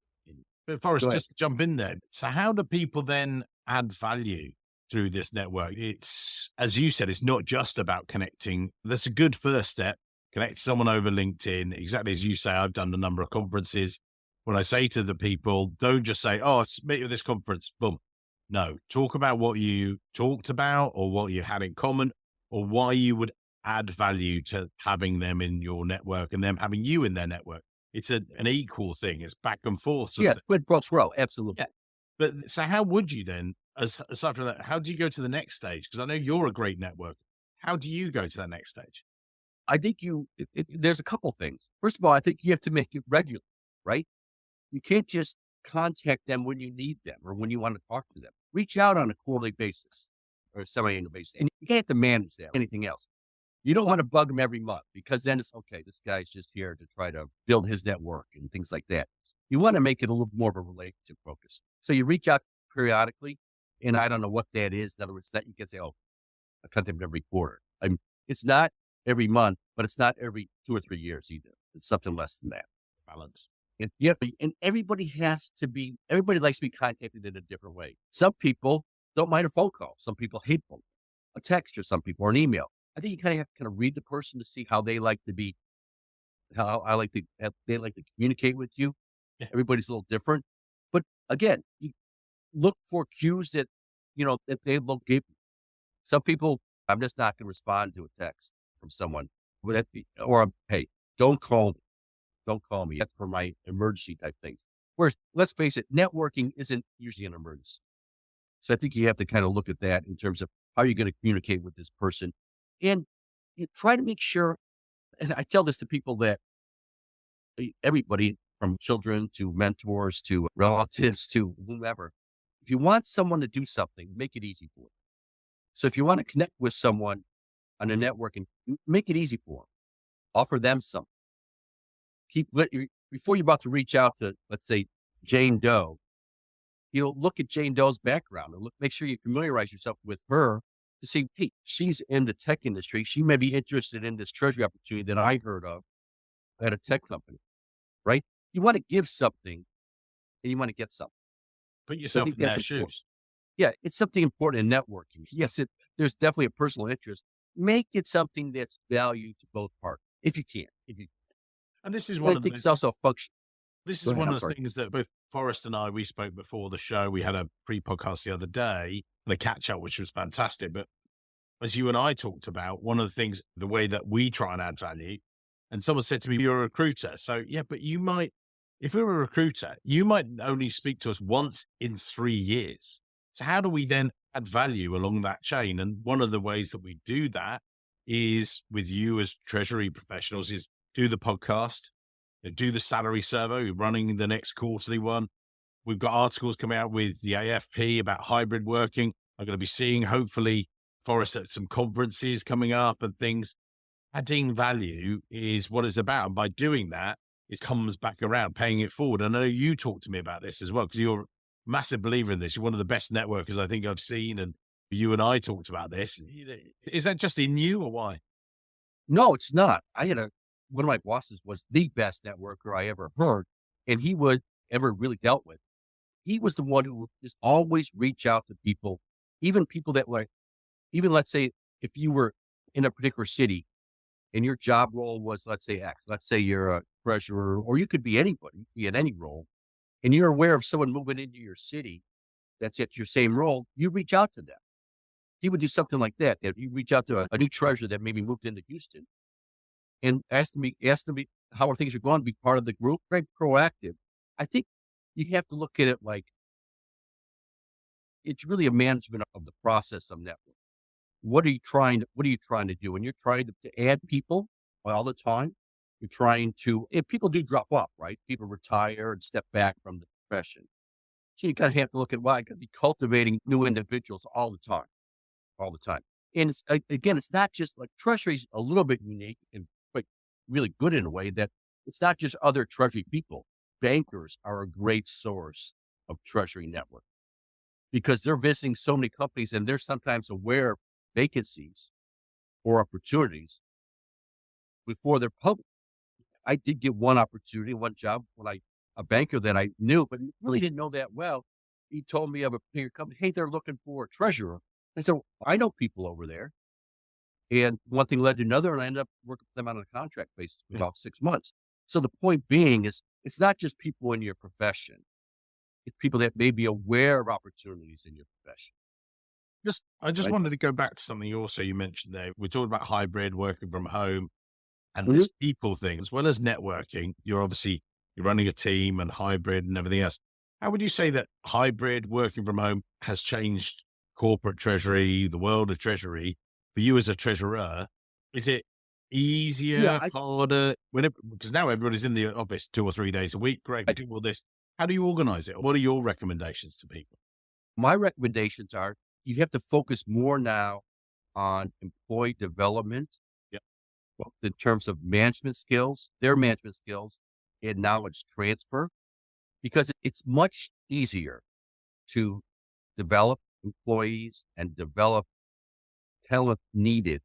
Forrest, just to jump in there. So how do people then add value through this network? It's, as you said, it's not just about connecting. That's a good first step. Connect someone over LinkedIn. Exactly as you say, I've done a number of conferences. When I say to the people, don't just say, oh, meet you at this conference, boom. No, talk about what you talked about or what you had in common or why you would add value to having them in your network and them having you in their network. It's an equal thing. It's back and forth. Yeah, quid pro quo, absolutely. Yeah. But so how would you then, aside from that, how do you go to the next stage? Because I know you're a great network. How do you go to that next stage? I think there's a couple things. First of all, I think you have to make it regular, right? You can't just contact them when you need them or when you want to talk to them. Reach out on a quarterly basis or a semi-annual basis. And you can't have to manage that, anything else. You don't want to bug them every month because then it's, okay, this guy's just here to try to build his network and things like that. You want to make it a little more of a relationship focus. So you reach out periodically, and I don't know what that is. In other words, that you can say, oh, I contact them every quarter. I mean, it's not every month, but it's not every 2 or 3 years either. It's something less than that. Balance. And everybody likes to be contacted in a different way. Some people don't mind a phone call. Some people hate a text, or some people, or an email. I think you kind of have to read the person to see how they like to be, they like to communicate with you. Yeah. Everybody's a little different. But again, you look for cues that they will give you. Some people, I'm just not going to respond to a text from someone. Hey, don't call me. Don't call me. That's for my emergency type things. Whereas, let's face it, networking isn't usually an emergency. So I think you have to kind of look at that in terms of how you're going to communicate with this person. And you try to make sure, and I tell this to people, that everybody from children to mentors to relatives to whomever, if you want someone to do something, make it easy for them. So if you want to connect with someone on a network, and make it easy for them, offer them something. Before you're about to reach out to, let's say, Jane Doe, you'll look at Jane Doe's background and make sure you familiarize yourself with her to see, hey, she's in the tech industry. She may be interested in this treasury opportunity that I heard of at a tech company, right? You want to give something and you want to get something. Put yourself in their shoes. Yeah, it's something important in networking. Yes, there's definitely a personal interest. Make it something that's value to both parties, if you can. And this is one of the things also function. This is one of the things that both Forrest and I, we spoke before the show. We had a pre-podcast the other day, and a catch up, which was fantastic. But as you and I talked about, one of the things, the way that we try and add value, and someone said to me, you're a recruiter. So yeah, but if we're a recruiter, you might only speak to us once in 3 years. So how do we then add value along that chain? And one of the ways that we do that is with you as Treasury professionals is do the podcast, do the salary survey. We're running the next quarterly one. We've got articles coming out with the AFP about hybrid working. I'm going to be seeing, hopefully, Forrest at some conferences coming up and things. Adding value is what it's about. And by doing that, it comes back around, paying it forward. I know you talked to me about this as well, because you're a massive believer in this. You're one of the best networkers I think I've seen. And you and I talked about this. Is that just in you or why? No, it's not. One of my bosses was the best networker I ever heard, and ever really dealt with. He was the one who would just always reach out to people, even people that even let's say if you were in a particular city and your job role was, let's say X, let's say you're a treasurer, or you could be anybody, you could be in any role, and you're aware of someone moving into your city that's at your same role, you reach out to them. He would do something like that. That you reach out to a new treasurer that maybe moved into Houston and ask them how are things are going, be part of the group, very proactive. I think you have to look at it like it's really a management of the process of network. What are you trying to do? And you're trying to add people all the time. You're trying to, if people do drop off, right? People retire and step back from the profession. So you kind of have to look at, I got to be cultivating new individuals all the time. And it's not just like Treasury's a little bit unique and quite really good in a way that it's not just other Treasury people. Bankers are a great source of Treasury network because they're visiting so many companies and they're sometimes aware of vacancies or opportunities before they're public. I did get one opportunity, one job when a banker that I knew, but really didn't know that well. He told me of a bigger company. Hey, they're looking for a treasurer. I said, I know people over there. And one thing led to another, and I ended up working with them on a contract basis for about 6 months. So the point being is, it's not just people in your profession. It's people that may be aware of opportunities in your profession. I just wanted to go back to something you mentioned there. We're talking about hybrid, working from home, and this people thing, as well as networking. You're running a team and hybrid and everything else. How would you say that hybrid working from home has changed corporate treasury, the world of treasury, for you as a treasurer? Is it easier, harder? Because now everybody's in the office 2 or 3 days a week. Great, we do all this. How do you organize it? What are your recommendations to people? My recommendations are you have to focus more now on employee development. Well, in terms of their management skills and knowledge transfer, because it's much easier to develop employees and develop talent needed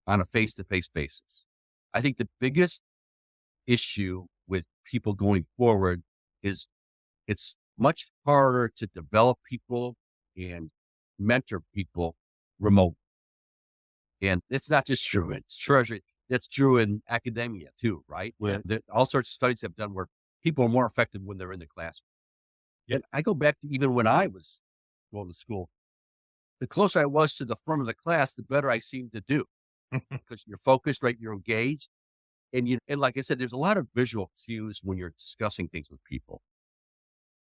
on a face-to-face basis. I think the biggest issue with people going forward is it's much harder to develop people and mentor people remote. And it's not just true in Treasury, that's true in academia too, right? Where all sorts of studies have done where people are more effective when they're in the classroom. And I go back to even when I was going to school, the closer I was to the front of the class, the better I seemed to do because you're focused, right? You're engaged. And like I said, there's a lot of visual cues when you're discussing things with people.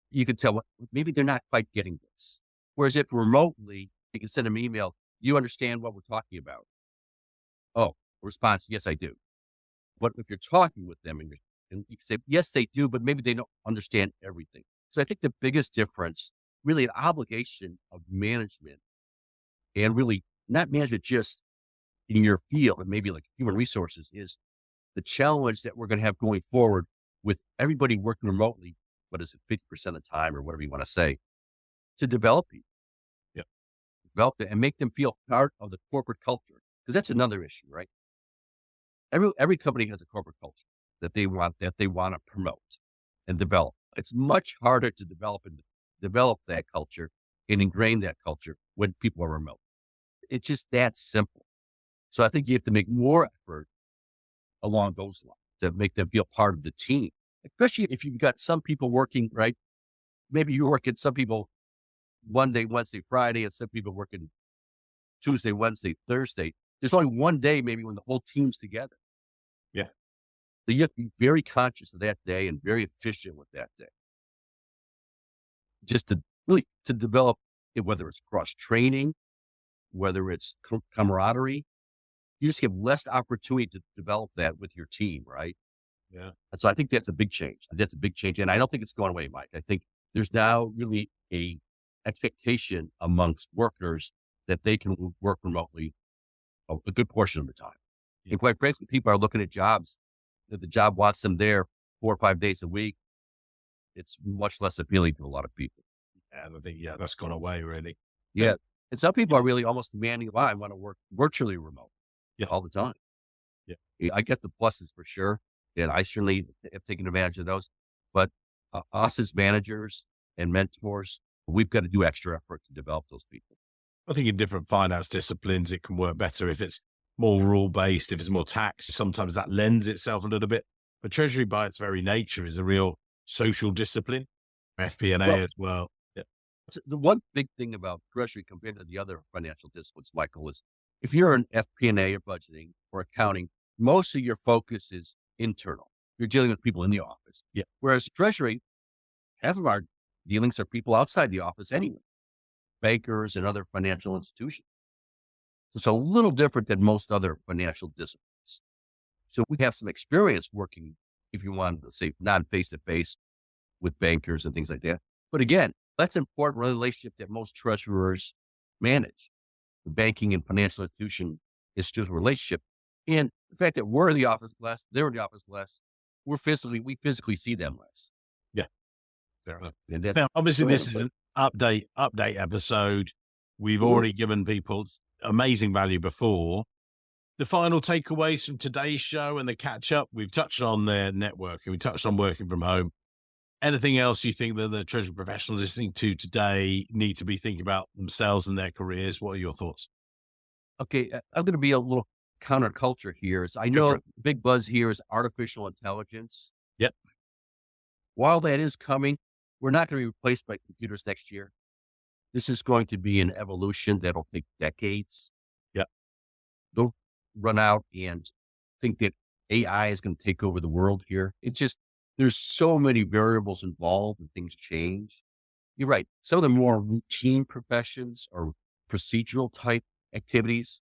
You can tell maybe they're not quite getting this. Whereas if remotely, you can send them an email, do you understand what we're talking about? Oh, response, yes, I do. But if you're talking with them and you can say, yes, they do, but maybe they don't understand everything. So I think the biggest difference, really an obligation of management and really not management just in your field and maybe like human resources is the challenge that we're going to have going forward with everybody working remotely, what is it, 50% of the time or whatever you want to say, to develop people. Develop it and make them feel part of the corporate culture. Because that's another issue, right? Every company has a corporate culture that they want to promote and develop. It's much harder to develop that culture and ingrain that culture when people are remote. It's just that simple. So I think you have to make more effort along those lines to make them feel part of the team, especially if you've got some people working, right? Maybe you're working some people Monday, Wednesday, Friday, and some people working Tuesday, Wednesday, Thursday. There's only one day maybe when the whole team's together. Yeah. So you have to be very conscious of that day and very efficient with that day. Just to really to develop it, whether it's cross training, whether it's camaraderie, you just have less opportunity to develop that with your team, right? Yeah. And so I think that's a big change. That's a big change. And I don't think it's going away, Mike. I think there's now really a expectation amongst workers that they can work remotely a good portion of the time. Yeah. And quite frankly, people are looking at jobs that the job wants them there 4 or 5 days a week. It's much less appealing to a lot of people. And I think, that's gone away really. Yeah. And some people are really almost demanding, I want to work virtually remote all the time. Yeah. I get the pluses for sure. And I certainly have taken advantage of those. But us as managers and mentors, we've got to do extra effort to develop those people. I think in different finance disciplines, it can work better if it's more rule-based, if it's more tax. Sometimes that lends itself a little bit. But Treasury, by its very nature, is a real social discipline, FP&A as well. Yeah. The one big thing about Treasury compared to the other financial disciplines, Michael, is if you're in FP&A or budgeting or accounting, most of your focus is internal. You're dealing with people in the office. Yeah. Whereas Treasury, half of our dealings are people outside the office anyway, bankers and other financial institutions. So it's a little different than most other financial disciplines. So we have some experience working, if you want to say, not face-to-face with bankers and things like that. But again, that's an important relationship that most treasurers manage. The banking and financial institution is still a relationship. And the fact that we're in the office less, they're in the office less, we physically see them less. Yeah. Fair enough. And that's, Now, obviously, this is an update episode. We've already given people amazing value before. The final takeaways from today's show and the catch up, we've touched on their networking. We touched on working from home. Anything else you think that the Treasury professionals listening to today need to be thinking about themselves and their careers? What are your thoughts? Okay, I'm going to be a little counterculture here. I know the big buzz here is artificial intelligence. Yep. While that is coming, we're not going to be replaced by computers next year. This is going to be an evolution that'll take decades. Yep. Don't run out and think that AI is going to take over the world here. There's so many variables involved and things change. You're right. Some of the more routine professions or procedural type activities,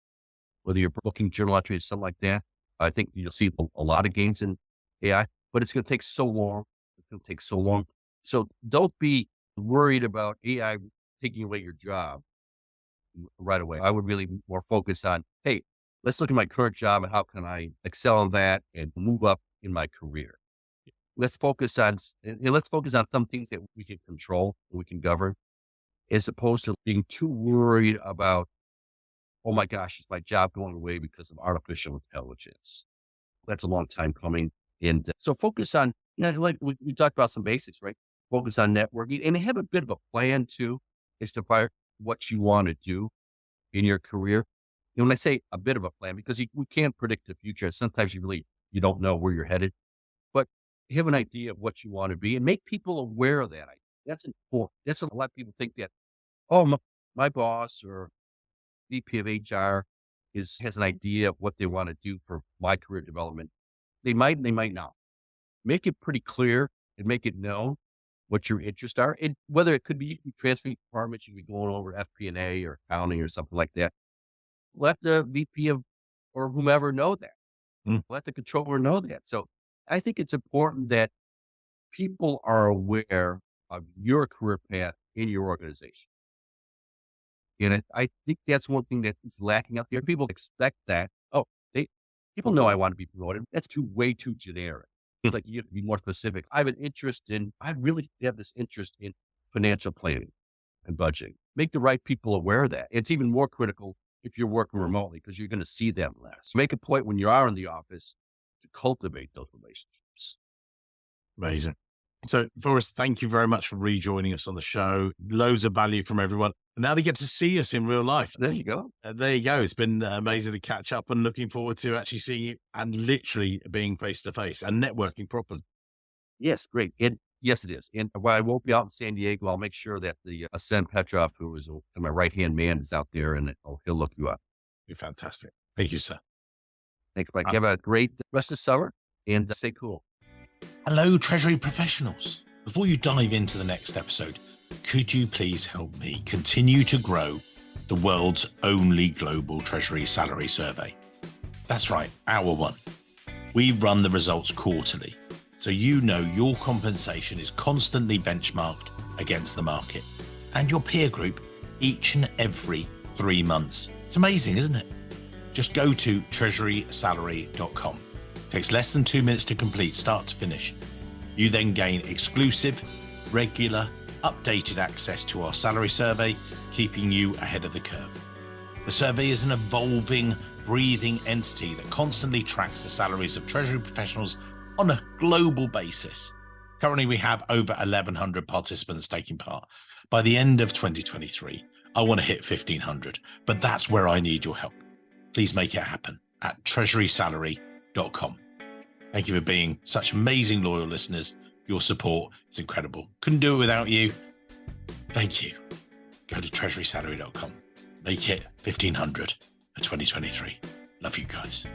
whether you're booking journal entries, something like that, I think you'll see a lot of gains in AI, but it's going to take so long. So don't be worried about AI taking away your job right away. I would really more focus on, hey, let's look at my current job and how can I excel in that and move up in my career. Let's focus on some things that we can control, we can govern, as opposed to being too worried about, oh my gosh, is my job going away because of artificial intelligence? That's a long time coming. And so focus on, like we talked about some basics, right? Focus on networking and have a bit of a plan too, as to what you want to do in your career. And when I say a bit of a plan, because we can't predict the future. Sometimes you don't know where you're headed, but have an idea of what you want to be and make people aware of that. That's important. That's a lot of people think that, oh, my boss or VP of HR has an idea of what they want to do for my career development. They might not. Make it pretty clear and make it known what your interests are. And whether it could be, you can be transferring departments, you can be going over FP&A or accounting or something like that. Let the VP or whomever know that. Let the controller know that. So I think it's important that people are aware of your career path in your organization. And I think that's one thing that is lacking out there. People expect that. People know I want to be promoted. That's way too generic. Like you have to be more specific. I really have this interest in financial planning and budgeting. Make the right people aware of that. It's even more critical if you're working remotely because you're going to see them less. Make a point when you are in the office to cultivate those relationships. Amazing. So, Forrest, thank you very much for rejoining us on the show. Loads of value from everyone. And now they get to see us in real life. There you go. It's been amazing to catch up and looking forward to actually seeing you and literally being face to face and networking properly. Yes, great. And yes, it is. And while I won't be out in San Diego, I'll make sure that the Ascend Petrov, who is my right-hand man, is out there and he'll look you up. You're fantastic. Thank you, sir. Thanks, Mike. Have a great rest of summer and stay cool. Hello, Treasury professionals. Before you dive into the next episode, could you please help me continue to grow the world's only global Treasury salary survey? That's right, hour one. We run the results quarterly, so you know your compensation is constantly benchmarked against the market and your peer group each and every 3 months. It's amazing, isn't it? Just go to treasurysalary.com. Takes less than 2 minutes to complete, start to finish. You then gain exclusive, regular, updated access to our salary survey, keeping you ahead of the curve. The survey is an evolving, breathing entity that constantly tracks the salaries of Treasury professionals on a global basis. Currently, we have over 1,100 participants taking part. By the end of 2023, I want to hit 1,500, but that's where I need your help. Please make it happen at treasurysalary.com. Thank you for being such amazing loyal listeners. Your support is incredible. Couldn't do it without you. Thank you. Go to treasurysalary.com. Make it 1,500 for 2023. Love you guys.